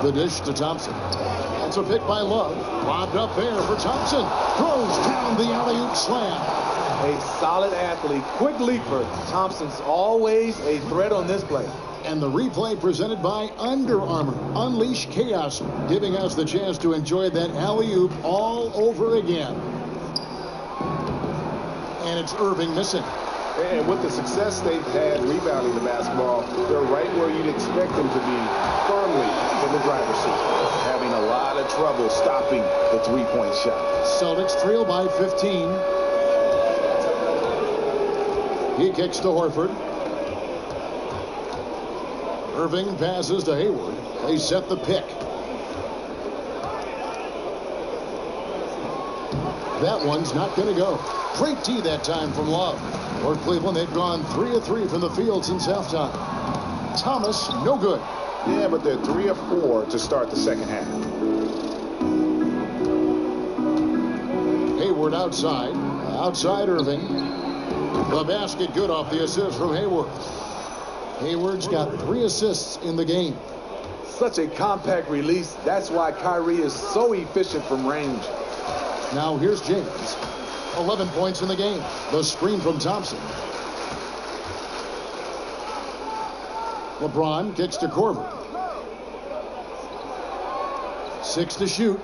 The dish to Thompson. It's a pick by Love. Lobbed up there for Thompson. Throws down the alley-oop slam. A solid athlete, quick leaper. Thompson's always a threat on this play. And the replay presented by Under Armour. Unleash chaos, giving us the chance to enjoy that alley-oop all over again. And it's Irving missing. And with the success they've had rebounding the basketball, they're right where you'd expect them to be, firmly in the driver's seat, having a lot of trouble stopping the three-point shot. Celtics trail by 15. He kicks to Horford. Irving passes to Hayward. They set the pick. That one's not going to go. Great D that time from Love. For Cleveland, they've gone 3 of 3 from the field since halftime. Thomas, no good. Yeah, but they're 3 of 4 to start the second half. Hayward outside. Outside Irving. The basket good off the assist from Hayward. Hayward's got 3 assists in the game. Such a compact release. That's why Kyrie is so efficient from range. Now here's James. 11 points in the game. The screen from Thompson. LeBron kicks to Korver. 6 to shoot.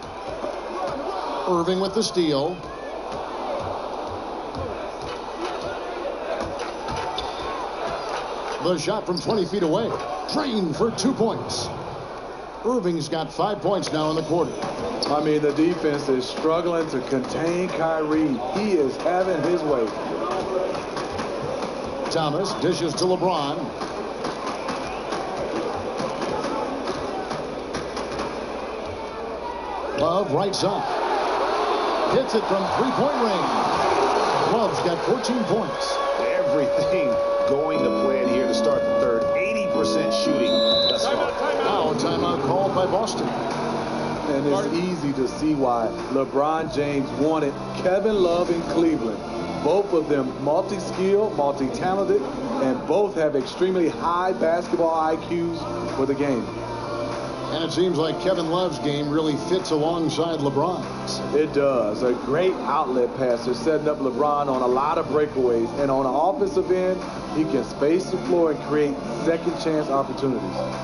Irving with the steal. The shot from 20 feet away. Drained for 2 points. Irving's got 5 points now in the quarter. I mean, the defense is struggling to contain Kyrie. He is having his way. Thomas dishes to LeBron. Love right side. Hits it from 3-point range. Love's got 14 points. Everything going to plan here to start the third. 80% shooting thus far. Now a timeout called by Boston. And it's easy to see why LeBron James wanted Kevin Love in Cleveland. Both of them multi-skilled, multi-talented, and both have extremely high basketball IQs for the game. And it seems like Kevin Love's game really fits alongside LeBron's. It does. A great outlet passer, setting up LeBron on a lot of breakaways. And on the offensive end, he can space the floor and create second chance opportunities.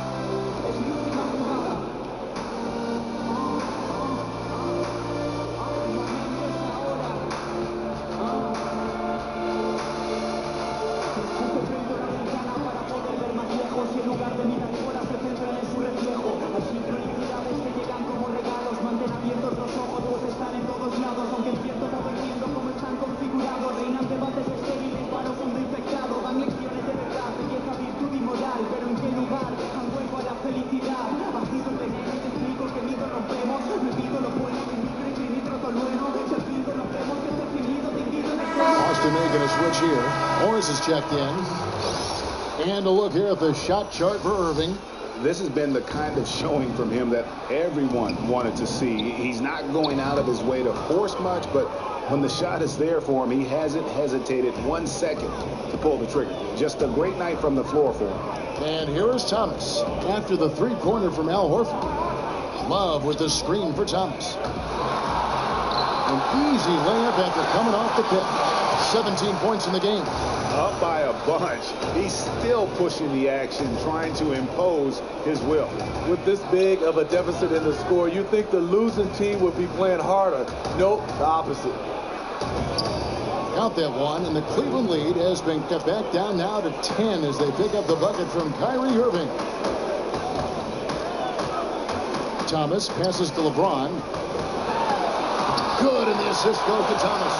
Making a switch here. Morris is checked in. And a look here at the shot chart for Irving. This has been the kind of showing from him that everyone wanted to see. He's not going out of his way to force much, but when the shot is there for him, he hasn't hesitated 1 second to pull the trigger. Just a great night from the floor for him. And here is Thomas after the three-pointer from Al Horford. Love with the screen for Thomas. An easy layup after coming off the pick. 17 points in the game. Up by a bunch. He's still pushing the action, trying to impose his will. With this big of a deficit in the score, you think the losing team would be playing harder. Nope, the opposite. Count that one, and the Cleveland lead has been cut back down now to 10 as they pick up the bucket from Kyrie Irving. Thomas passes to LeBron. Good, and the assist goes to Thomas.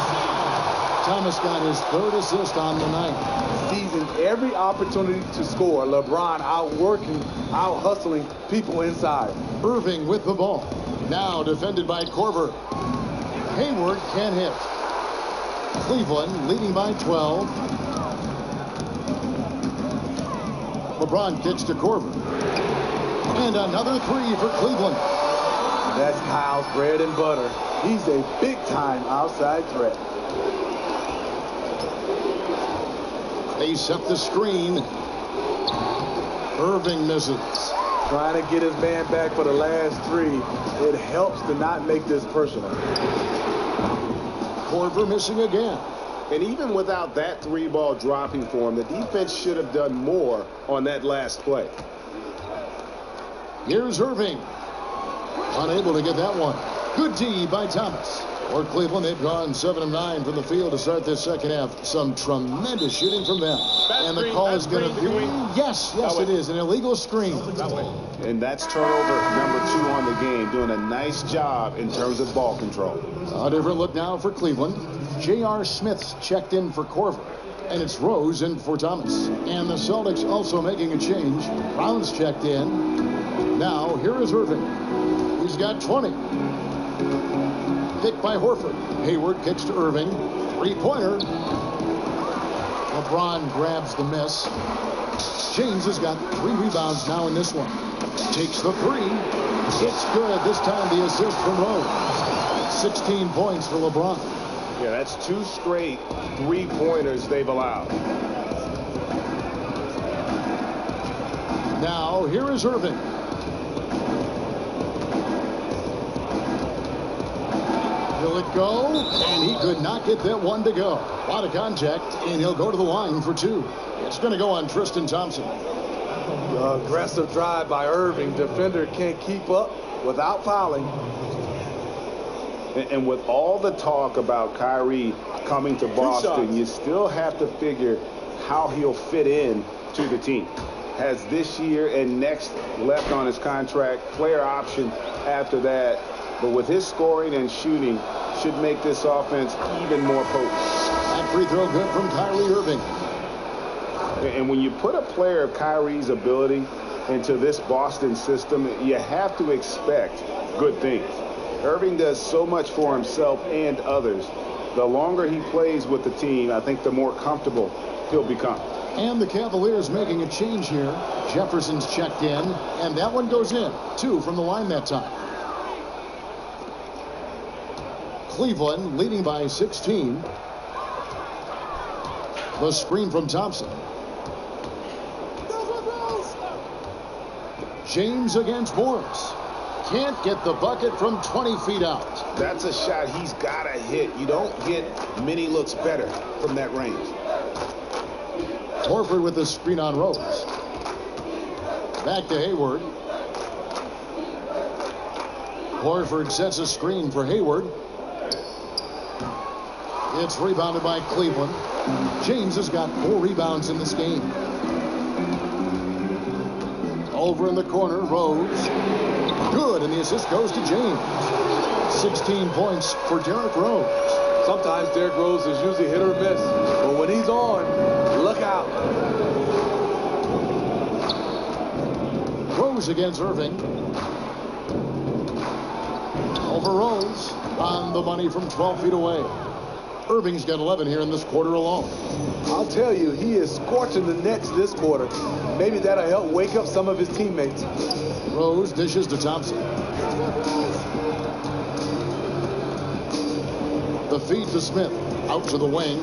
Thomas got his third assist on the night. Seizing every opportunity to score. LeBron outworking, out-hustling people inside. Irving with the ball. Now defended by Korver. Hayward can't hit. Cleveland leading by 12. LeBron kicks to Korver. And another three for Cleveland. That's Kyle's bread and butter. He's a big-time outside threat. They set the screen. Irving misses. Trying to get his man back for the last three. It helps to not make this personal. Korver missing again. And even without that three ball dropping for him, the defense should have done more on that last play. Here's Irving. Unable to get that one. Good D by Thomas. For Cleveland, they've gone 7 of 9 from the field to start this second half. Some tremendous shooting from them. And the call is going to be, yes, it is, an illegal screen. And that's turnover number 2 on the game, doing a nice job in terms of ball control. A different look now for Cleveland. J.R. Smith's checked in for Korver. And it's Rose in for Thomas. And the Celtics also making a change. Brown's checked in. Now, here is Irving. He's got 20. Picked by Horford. Hayward kicks to Irving. Three-pointer. LeBron grabs the miss. James has got 3 rebounds now in this one. Takes the three. It's good. This time the assist from Rose. 16 points for LeBron. Yeah, that's 2 straight three-pointers they've allowed. Now, here is Irving. Will it go? And he could not get that one to go. A lot of contact, and he'll go to the line for 2. It's going to go on Tristan Thompson. The aggressive drive by Irving. Defender can't keep up without fouling. And with all the talk about Kyrie coming to Boston, you still have to figure how he'll fit in to the team. Has this year and next left on his contract, player option after that. But with his scoring and shooting, should make this offense even more potent. That free throw good from Kyrie Irving. And when you put a player of Kyrie's ability into this Boston system, you have to expect good things. Irving does so much for himself and others. The longer he plays with the team, I think the more comfortable he'll become. And the Cavaliers making a change here. Jefferson's checked in, and that one goes in. 2 from the line that time. Cleveland leading by 16. The screen from Thompson. James against Morris. Can't get the bucket from 20 feet out. That's a shot he's got to hit. You don't get many looks better from that range. Horford with the screen on Rose. Back to Hayward. Horford sets a screen for Hayward. It's rebounded by Cleveland. James has got 4 rebounds in this game. Over in the corner, Rose. Good, and the assist goes to James. 16 points for Derrick Rose. Sometimes Derrick Rose is usually hit or miss, but when he's on, look out. Rose against Irving. Over Rose. On the money from 12 feet away. Irving's got 11 here in this quarter alone. I'll tell you, he is scorching the Nets this quarter. Maybe that'll help wake up some of his teammates. Rose dishes to Thompson. The feed to Smith. Out to the wing.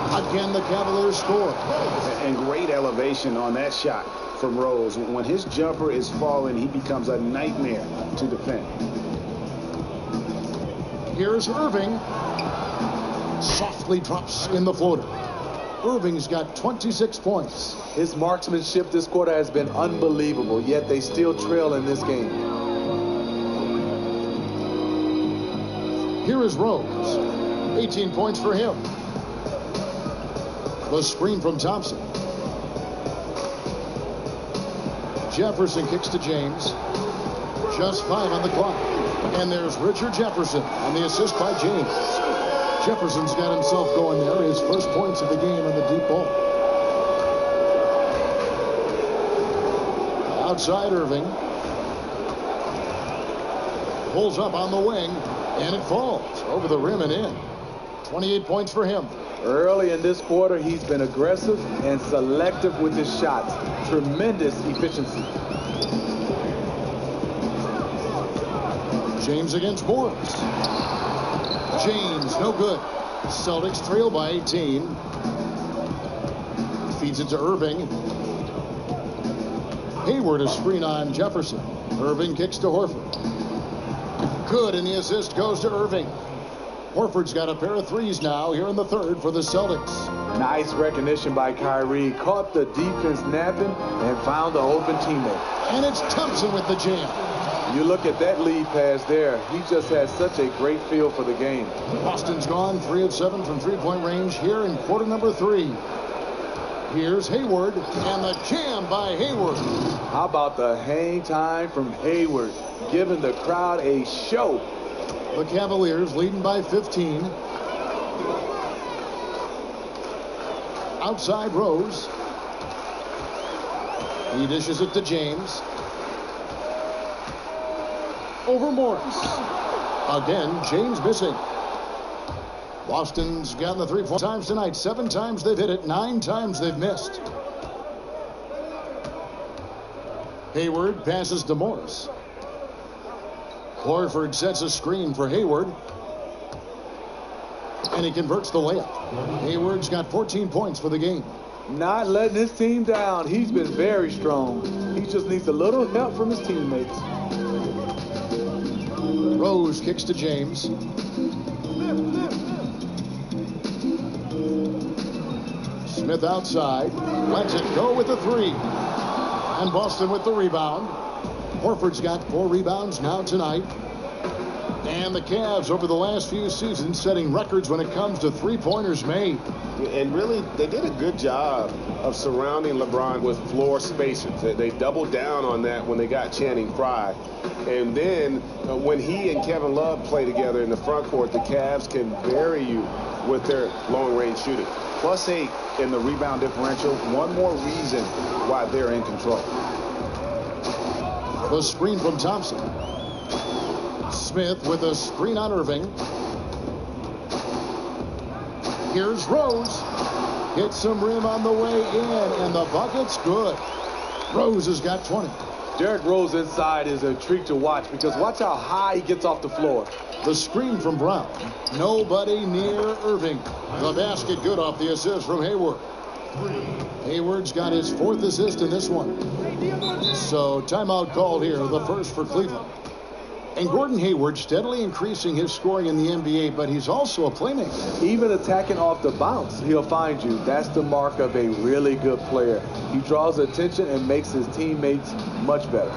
Again, the Cavaliers score. And great elevation on that shot from Rose. When his jumper is falling, he becomes a nightmare to defend. Here's Irving. Softly drops in the floater. Irving's got 26 points. His marksmanship this quarter has been unbelievable, yet they still trail in this game. Here is Rose. 18 points for him. The screen from Thompson. Jefferson kicks to James. Just 5 on the clock. And there's Richard Jefferson on the assist by James. Jefferson's got himself going there. His first points of the game on the deep ball. Outside Irving. Pulls up on the wing. And it falls over the rim and in. 28 points for him. Early in this quarter, he's been aggressive and selective with his shots. Tremendous efficiency. James against Morris. James, no good. Celtics trail by 18. Feeds it to Irving. Hayward a screen on Jefferson. Irving kicks to Horford. Good, and the assist goes to Irving. Horford's got a pair of threes now here in the third for the Celtics. Nice recognition by Kyrie. Caught the defense napping and found the open teammate. And it's Thompson with the jam. You look at that lead pass there. He just has such a great feel for the game. Boston's gone 3 of 7 from three-point range here in quarter number 3. Here's Hayward, and the jam by Hayward. How about the hang time from Hayward, giving the crowd a show. The Cavaliers leading by 15. Outside Rose. He dishes it to James. Over Morris. Again, James missing. Boston's gotten the 3 times tonight. 7 times they've hit it. 9 times they've missed. Hayward passes to Morris. Horford sets a screen for Hayward. And he converts the layup. Hayward's got 14 points for the game. Not letting his team down. He's been very strong. He just needs a little help from his teammates. Rose kicks to James. Smith outside. Lets it go with the 3. And Boston with the rebound. Horford's got 4 rebounds now tonight. And the Cavs over the last few seasons setting records when it comes to three-pointers made. And really, they did a good job of surrounding LeBron with floor spacers. They doubled down on that when they got Channing Frye. And then when he and Kevin Love play together in the front court, the Cavs can vary you with their long-range shooting. +8 in the rebound differential. One more reason why they're in control. The screen from Thompson. Smith with a screen on Irving. Here's Rose. Hits some rim on the way in, and the bucket's good. Rose has got 20. Derrick Rose inside is a treat to watch because watch how high he gets off the floor. The screen from Brown. Nobody near Irving. The basket good off the assist from Hayward. Hayward's got his 4th assist in this one. So timeout called here, the first for Cleveland. And Gordon Hayward steadily increasing his scoring in the NBA, but he's also a playmaker. Even attacking off the bounce, he'll find you. That's the mark of a really good player. He draws attention and makes his teammates much better.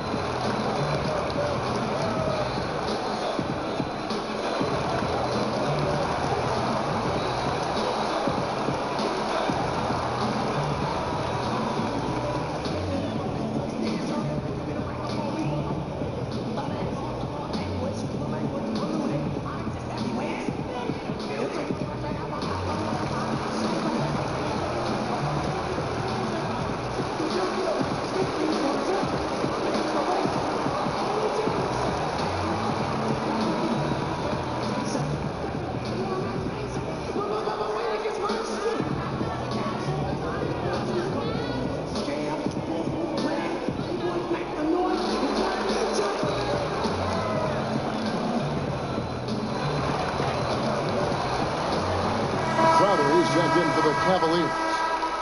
Cavaliers.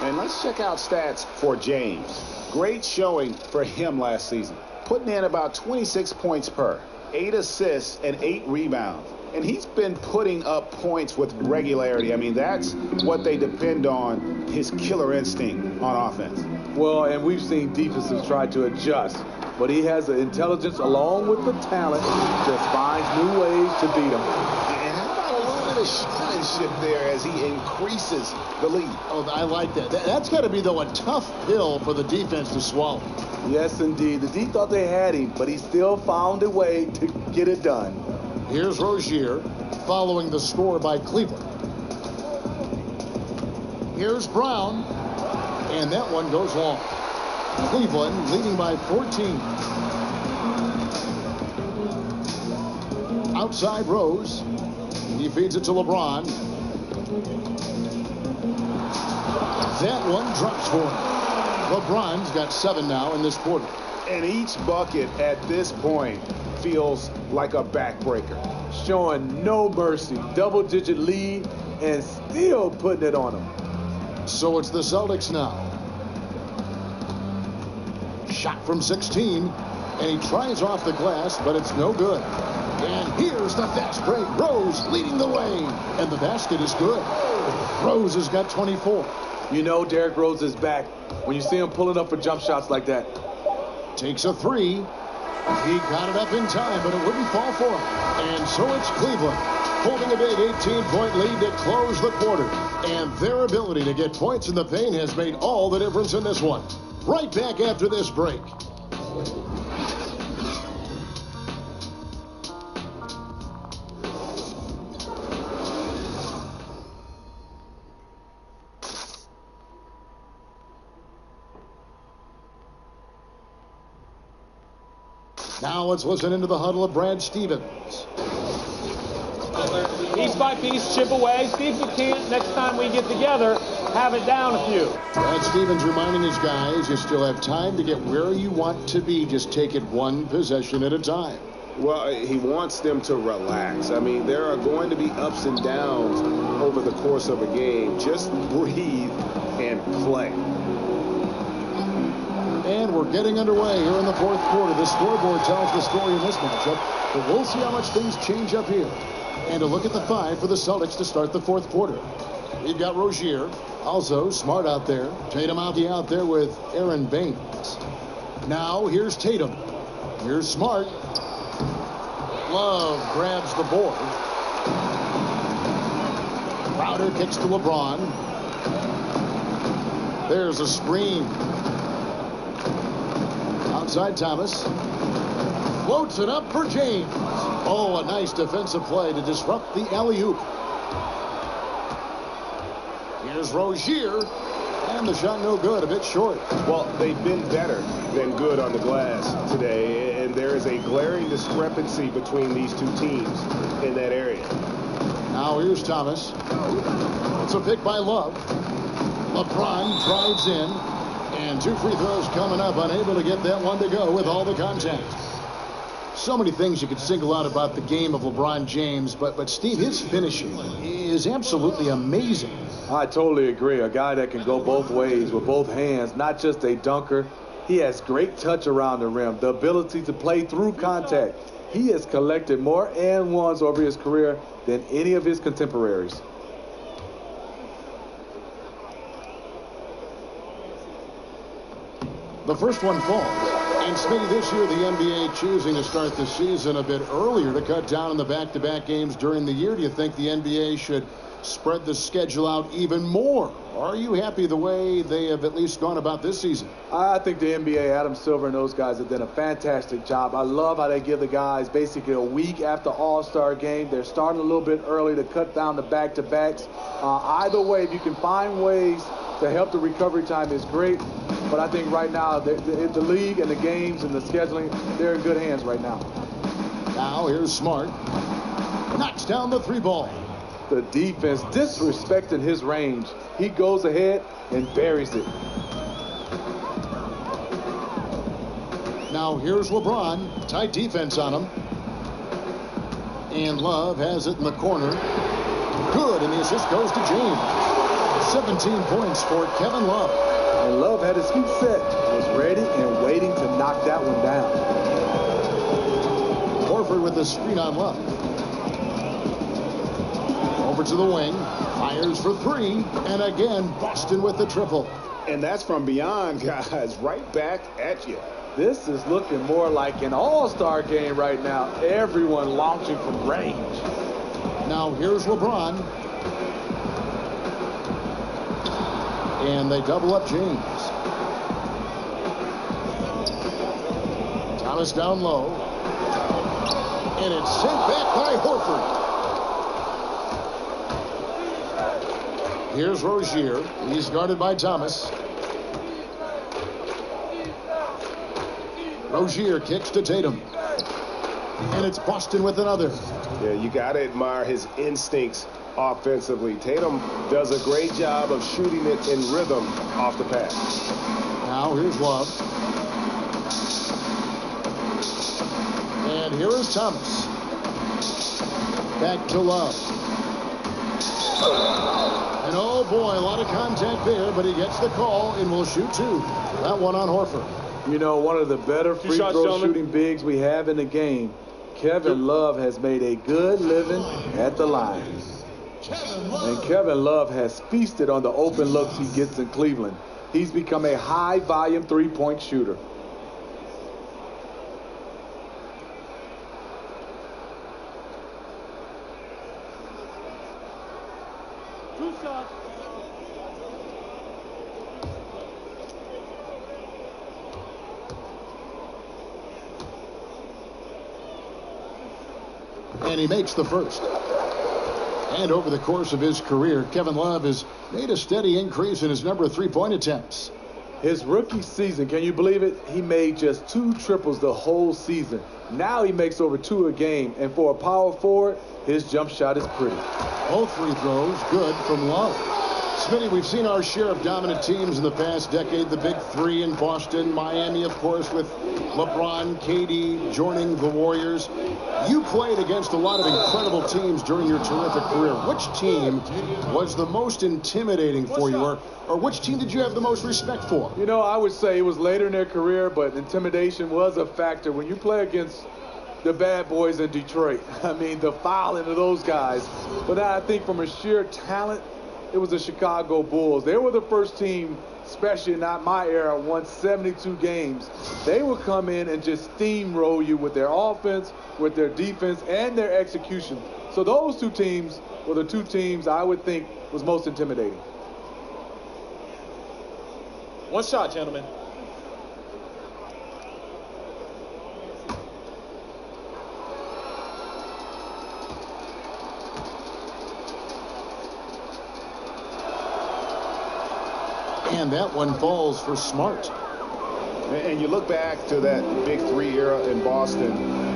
And let's check out stats for James. Great showing for him last season. Putting in about 26 points per, 8 assists, and 8 rebounds. And he's been putting up points with regularity. I mean, that's what they depend on, his killer instinct on offense. Well, and we've seen defenses try to adjust, but he has the intelligence along with the talent, just finds new ways to beat them. And how about a little bit of showmanship there as he increases the lead? Oh, I like that. That's got to be, though, a tough pill for the defense to swallow. Yes, indeed. The D thought they had him, but he still found a way to get it done. Here's Rozier following the score by Cleveland. Here's Brown, and that one goes long. Cleveland leading by 14. Outside Rose. He feeds it to LeBron. That one drops for him. LeBron's got 7 now in this quarter. And each bucket at this point feels like a backbreaker. Showing no mercy. Double-digit lead and still putting it on them. So it's the Celtics now. Shot from 16, and he tries off the glass, but it's no good. And here's the fast break. Rose leading the way, and the basket is good. Rose has got 24. You know Derrick Rose is back when you see him pulling up for jump shots like that. Takes a 3. He got it up in time, but it wouldn't fall for him. And so it's Cleveland holding a big 18-point lead to close the quarter. And their ability to get points in the paint has made all the difference in this one. Right back after this break. Now let's listen into the huddle of Brad Stevens. Piece by piece, chip away. See if you can't, next time we get together, have it down a few. Brad Stevens reminding his guys, you still have time to get where you want to be. Just take it one possession at a time. Well, he wants them to relax. I mean, there are going to be ups and downs over the course of a game. Just breathe and play. And we're getting underway here in the fourth quarter. The scoreboard tells the story in this matchup, but we'll see how much things change up here. And a look at the 5 for the Celtics to start the fourth quarter. We've got Rozier, also Smart out there. Tatum out there with Aaron Baines. Now here's Tatum. Here's Smart. Love grabs the board. Crowder kicks to LeBron. There's a screen. Outside Thomas. Floats it up for James. Oh, a nice defensive play to disrupt the alley-oop. Here's Rozier. And the shot no good, a bit short. Well, they've been better than good on the glass today, and there is a glaring discrepancy between these two teams in that area. Now here's Thomas. It's a pick by Love. LeBron drives in, and 2 free throws coming up, unable to get that one to go with all the contact. So many things you could single out about the game of LeBron James, but Steve, his finishing is absolutely amazing. I totally agree. A guy that can go both ways with both hands, not just a dunker. He has great touch around the rim, the ability to play through contact. He has collected more and ones over his career than any of his contemporaries. The first one falls. And Smitty, this year the NBA choosing to start the season a bit earlier to cut down on the back-to-back games during the year. Do you think the NBA should spread the schedule out even more? Are you happy the way they have at least gone about this season? I think the NBA, Adam Silver and those guys have done a fantastic job. I love how they give the guys basically a week after All-Star game. They're starting a little bit early to cut down the back-to-backs. Either way, if you can find ways to help the recovery time, is great. But I think right now, the league and the games and the scheduling, they're in good hands right now. Now here's Smart. Knocks down the 3 ball. The defense disrespecting his range. He goes ahead and buries it. Now here's LeBron. Tight defense on him. And Love has it in the corner. Good, and the assist goes to James. 17 points for Kevin Love. And Love had his feet set, was ready and waiting to knock that one down. Horford with the screen on Love. Over to the wing, fires for three, and again, Boston with the triple. And that's from beyond, guys, right back at you. This is looking more like an all-star game right now. Everyone launching from range. Now here's LeBron. And they double up James. Thomas down low. And it's sent back by Horford. Here's Rozier. He's guarded by Thomas. Rozier kicks to Tatum. And it's Boston with another. Yeah, you got to admire his instincts offensively. Tatum does a great job of shooting it in rhythm off the pass. Now here's Love. And here is Thomas. Back to Love. And oh boy, a lot of contact there, but he gets the call and will shoot two. That one on Horford. You know, one of the better free throw shooting bigs we have in the game. Kevin Love has made a good living at the line. And Kevin Love has feasted on the open looks he gets in Cleveland. He's become a high-volume three-point shooter. Two shots. And he makes the first. And over the course of his career, Kevin Love has made a steady increase in his number of three-point attempts. His rookie season, can you believe it? He made just 2 triples the whole season. Now he makes over 2 a game. And for a power forward, his jump shot is pretty. Both free throws good from Love. Smitty, we've seen our share of dominant teams in the past decade. The big three in Boston, Miami, of course, with LeBron, KD joining the Warriors. You played against a lot of incredible teams during your terrific career. Which team was the most intimidating for you, or which team did you have the most respect for? You know, I would say it was later in their career, but intimidation was a factor. When you play against the bad boys in Detroit, I mean, the fouling of those guys. But I think from a sheer talent, it was the Chicago Bulls. They were the first team, especially not my era, won 72 games. They would come in and just steamroll you with their offense, with their defense, and their execution. So those 2 teams were the 2 teams I would think was most intimidating. One shot, gentlemen. And that one falls for Smart. And you look back to that big 3 era in Boston,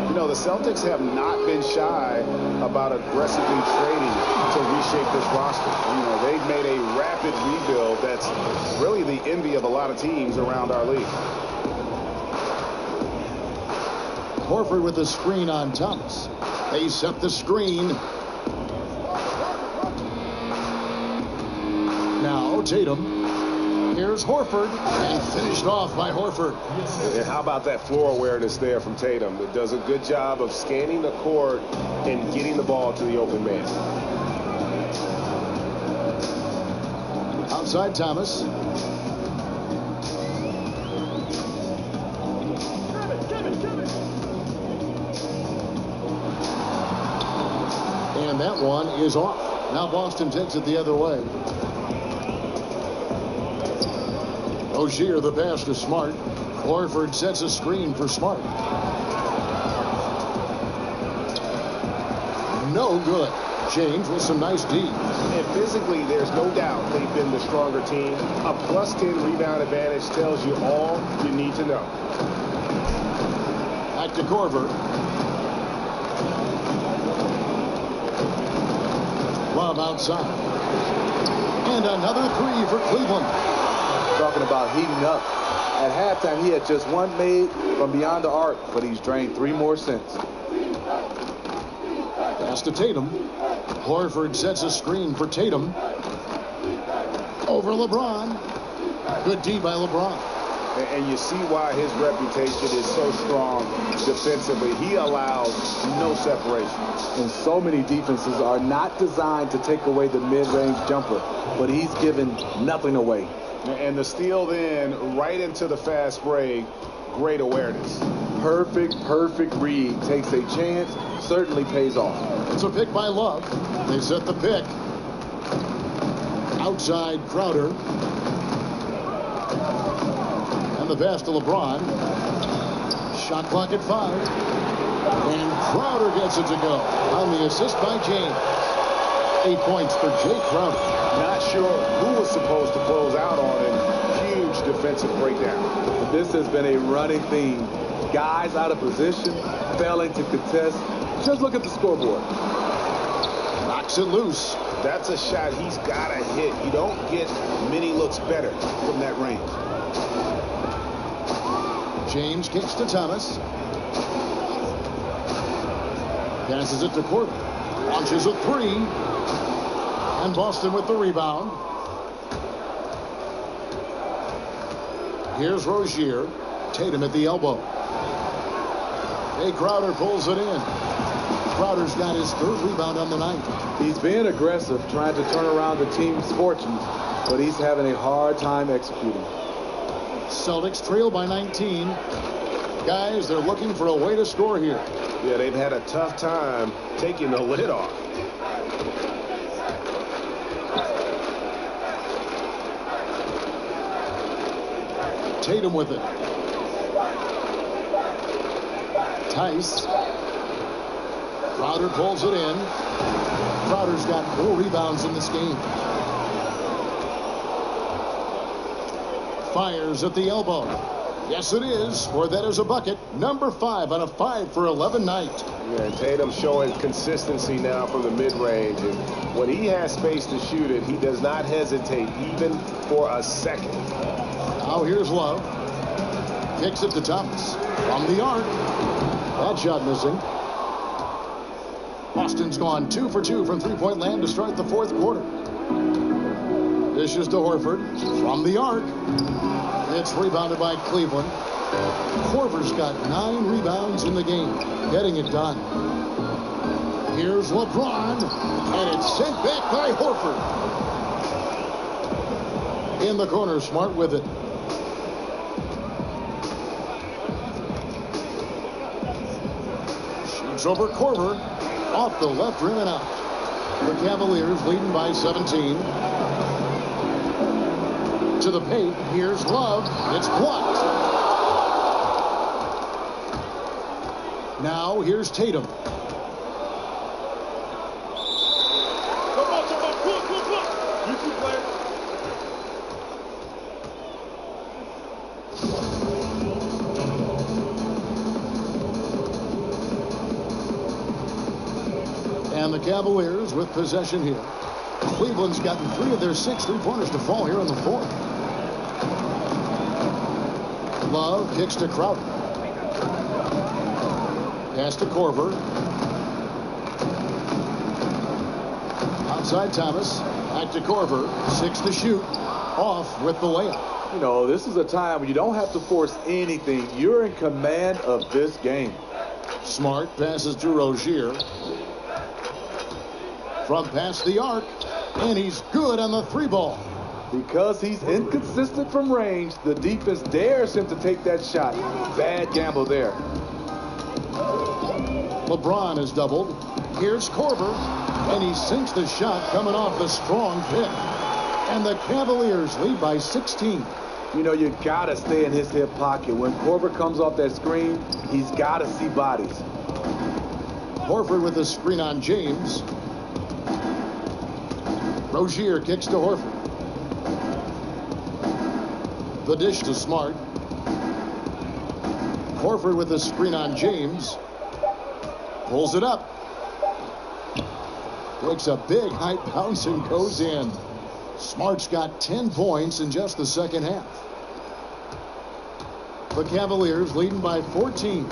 you know, the Celtics have not been shy about aggressively trading to reshape this roster. You know, they've made a rapid rebuild that's really the envy of a lot of teams around our league. Horford with the screen on Thomas. They set the screen. Now Tatum. Here's Horford, and finished off by Horford. And how about that floor awareness there from Tatum? It does a good job of scanning the court and getting the ball to the open man. Outside Thomas. And that one is off. Now Boston takes it the other way. Rozier, the pass to Smart. Horford sets a screen for Smart. No good. James with some nice D. And physically, there's no doubt they've been the stronger team. A +10 rebound advantage tells you all you need to know. Back to Korver. Love outside. And another 3 for Cleveland. Talking about heating up. At halftime, he had just 1 made from beyond the arc, but he's drained 3 more since. Pass to Tatum. Horford sets a screen for Tatum. Over LeBron. Good D by LeBron. And you see why his reputation is so strong defensively. He allows no separation. And so many defenses are not designed to take away the mid-range jumper, but he's given nothing away. And the steal then right into the fast break. Great awareness. Perfect read. Takes a chance, certainly pays off. It's a pick by Love. They set the pick. Outside Crowder. And the pass to LeBron. Shot clock at 5. And Crowder gets it to go on the assist by James. 8 points for Jay Crowder. Not sure who was supposed to close out on him. Huge defensive breakdown. This has been a running theme. Guys out of position, failing to contest. Just look at the scoreboard. Knocks it loose. That's a shot he's got to hit. You don't get many looks better from that range. James kicks to Thomas. Passes it to Corbin. Launches a 3. And Boston with the rebound. Here's Rozier. Tatum at the elbow. Jay Crowder pulls it in. Crowder's got his 3rd rebound on the night. He's being aggressive, trying to turn around the team's fortunes, but he's having a hard time executing. Celtics trail by 19. Guys, they're looking for a way to score here. Yeah, they've had a tough time taking the lid off. Tatum with it. Tice. Crowder pulls it in. Crowder's got 4 rebounds in this game. Fires at the elbow. Yes, it is, for that is a bucket. Number 5 on a 5 for 11 night. Yeah, and Tatum showing consistency now from the mid-range. And when he has space to shoot it, he does not hesitate even for a second. Now here's Love. Kicks it to Thomas. From the arc. That shot missing. Boston's gone 2 for 2 from three-point land to start the 4th quarter. Dishes to Horford. From the arc. It's rebounded by Cleveland. Korver's got 9 rebounds in the game. Getting it done. Here's LeBron. And it's sent back by Horford. In the corner, Smart with it. Shoots over Korver. Off the left rim and out. The Cavaliers leading by 17. To the paint. Here's Love. It's blocked. Now here's Tatum. And the Cavaliers with possession here. Cleveland's gotten 3 of their 6 3-pointers to fall here in the 4th. Love kicks to Crowder. Pass to Korver. Outside Thomas. Back to Korver. 6 to shoot. Off with the layup. You know, this is a time when you don't have to force anything. You're in command of this game. Smart passes to Rozier. From past the arc. And he's good on the 3-ball. Because he's inconsistent from range, the defense dares him to take that shot. Bad gamble there. LeBron is doubled. Here's Korver. And he sinks the shot coming off the strong pick. And the Cavaliers lead by 16. You know, you got to stay in his hip pocket. When Korver comes off that screen, he's got to see bodies. Horford with a screen on James. Rozier kicks to Horford. The dish to Smart. Horford with a screen on James. Pulls it up. Takes a big height bounce and goes in. Smart's got 10 points in just the second half. The Cavaliers leading by 14.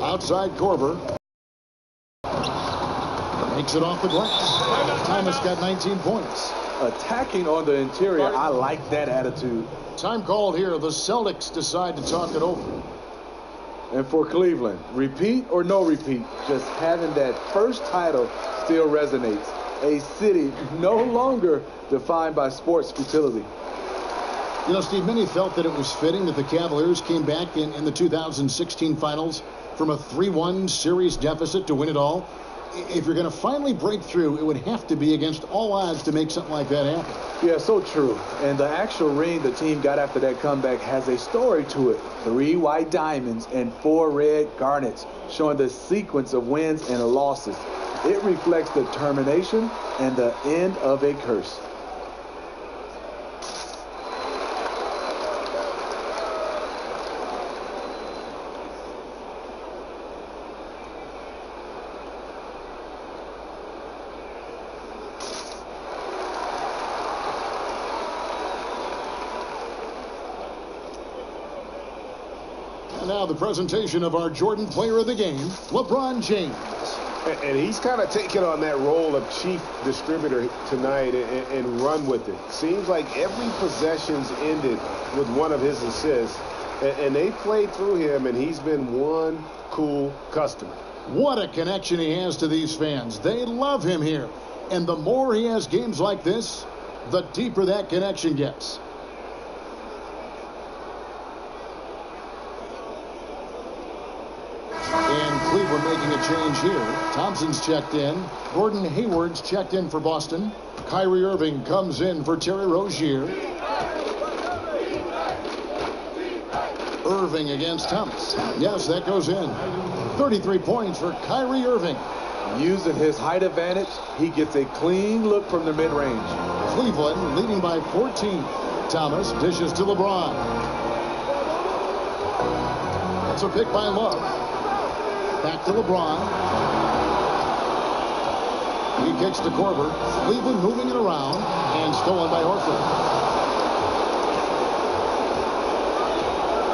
Outside Korver. Takes it off the glass. Thomas got 19 points. Attacking on the interior, I like that attitude. Time called here. The Celtics decide to talk it over. And for Cleveland, repeat or no repeat, just having that first title still resonates. A city no longer defined by sports futility. You know, Steve, many felt that it was fitting that the Cavaliers came back in the 2016 finals from a 3-1 series deficit to win it all. If you're going to finally break through, it would have to be against all odds to make something like that happen. Yeah, so true. And the actual ring the team got after that comeback has a story to it. 3 white diamonds and 4 red garnets, showing the sequence of wins and losses. It reflects determination and the end of a curse. Now the presentation of our Jordan Player of the Game, LeBron James. And he's kind of taken on that role of chief distributor tonight and run with it. Seems like every possession's ended with one of his assists. And they played through him, and he's been one cool customer. What a connection he has to these fans. They love him here. And the more he has games like this, the deeper that connection gets. And Cleveland making a change here. Thompson's checked in. Gordon Hayward's checked in for Boston. Kyrie Irving comes in for Terry Rozier. Irving against Thomas. Yes, that goes in. 33 points for Kyrie Irving. Using his height advantage, he gets a clean look from the mid-range. Cleveland leading by 14. Thomas dishes to LeBron. That's a pick by Love. Back to LeBron. He kicks to Korver. Cleveland moving it around and stolen by Horford.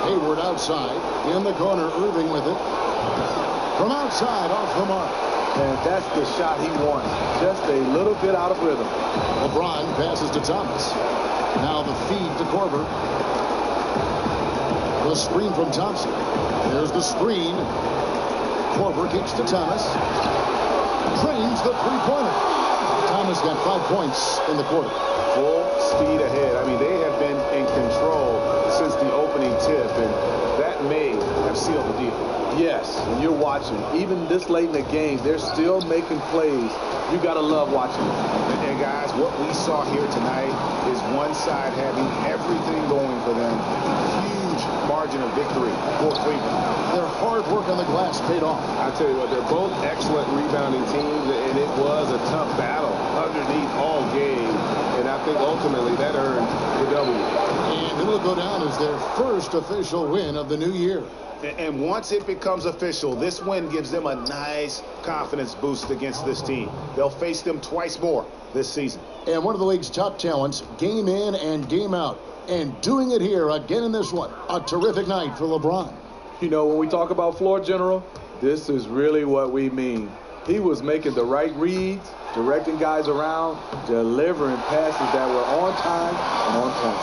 Hayward outside. In the corner, Irving with it. From outside, off the mark. And that's the shot he wants. Just a little bit out of rhythm. LeBron passes to Thomas. Now the feed to Korver. The screen from Thompson. There's the screen. Korver kicks to Thomas. Drains the three-pointer. Thomas got 5 points in the quarter. Full speed ahead. I mean, they have been in control since the opening tip, and that may have sealed the deal. Yes, and you're watching. Even this late in the game, they're still making plays. You got to love watching them. And guys, what we saw here tonight is one side having everything going for them. Huge margin of victory for Cleveland. Their hard work on the glass paid off. I tell you what, they're both excellent rebounding teams, and it was a tough battle underneath all game. And I think ultimately that earned the W. And it'll go down as their first official win of the new year. And once it becomes official, this win gives them a nice confidence boost against this team. They'll face them twice more this season. And one of the league's top talents, game in and game out. And doing it here again in this one. A terrific night for LeBron. You know, when we talk about floor general, this is really what we mean. He was making the right reads, directing guys around, delivering passes that were on time and on point.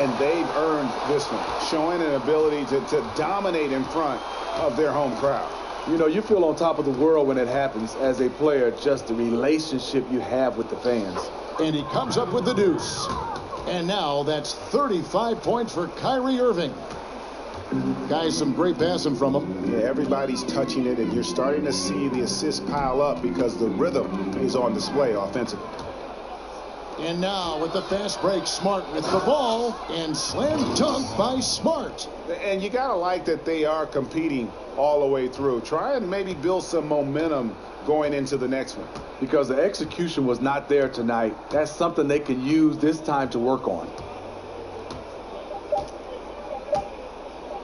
And they've earned this one, showing an ability to dominate in front of their home crowd. You know, you feel on top of the world when it happens as a player, just the relationship you have with the fans. And he comes up with the deuce. And now that's 35 points for Kyrie Irving. Guys, some great passing from him. Yeah, everybody's touching it, and you're starting to see the assists pile up because the rhythm is on display offensively. And now with the fast break, Smart with the ball, and slam dunk by Smart. And you got to like that they are competing all the way through. Try and maybe build some momentum going into the next one. Because the execution was not there tonight. That's something they can use this time to work on.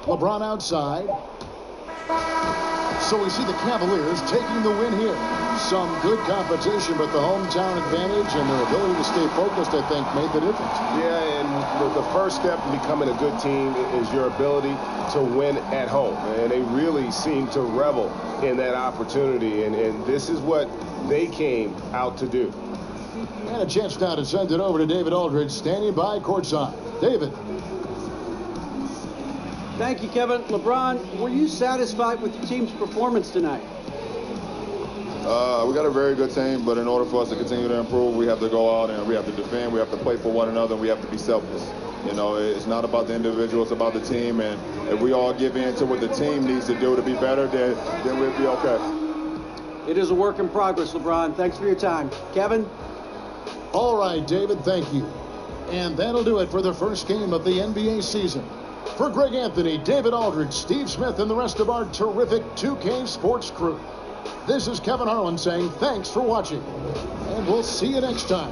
LeBron outside. So we see the Cavaliers taking the win here. some good competition, but the hometown advantage and their ability to stay focused, I think, made the difference. Yeah, and the first step in becoming a good team is your ability to win at home. And they really seem to revel in that opportunity. And this is what they came out to do. And a chance now to send it over to David Aldridge, standing by courtside. David. Thank you, Kevin. LeBron, were you satisfied with the team's performance tonight? We got a very good team, but in order for us to continue to improve, we have to go out and we have to defend, we have to play for one another, and we have to be selfless. You know, it's not about the individual, it's about the team, and if we all give in to what the team needs to do to be better, then we'll be okay. It is a work in progress, LeBron. Thanks for your time. Kevin? All right, David, thank you. And that'll do it for the first game of the NBA season. For Greg Anthony, David Aldridge, Steve Smith, and the rest of our terrific 2K Sports crew, this is Kevin Harlan saying thanks for watching, and we'll see you next time.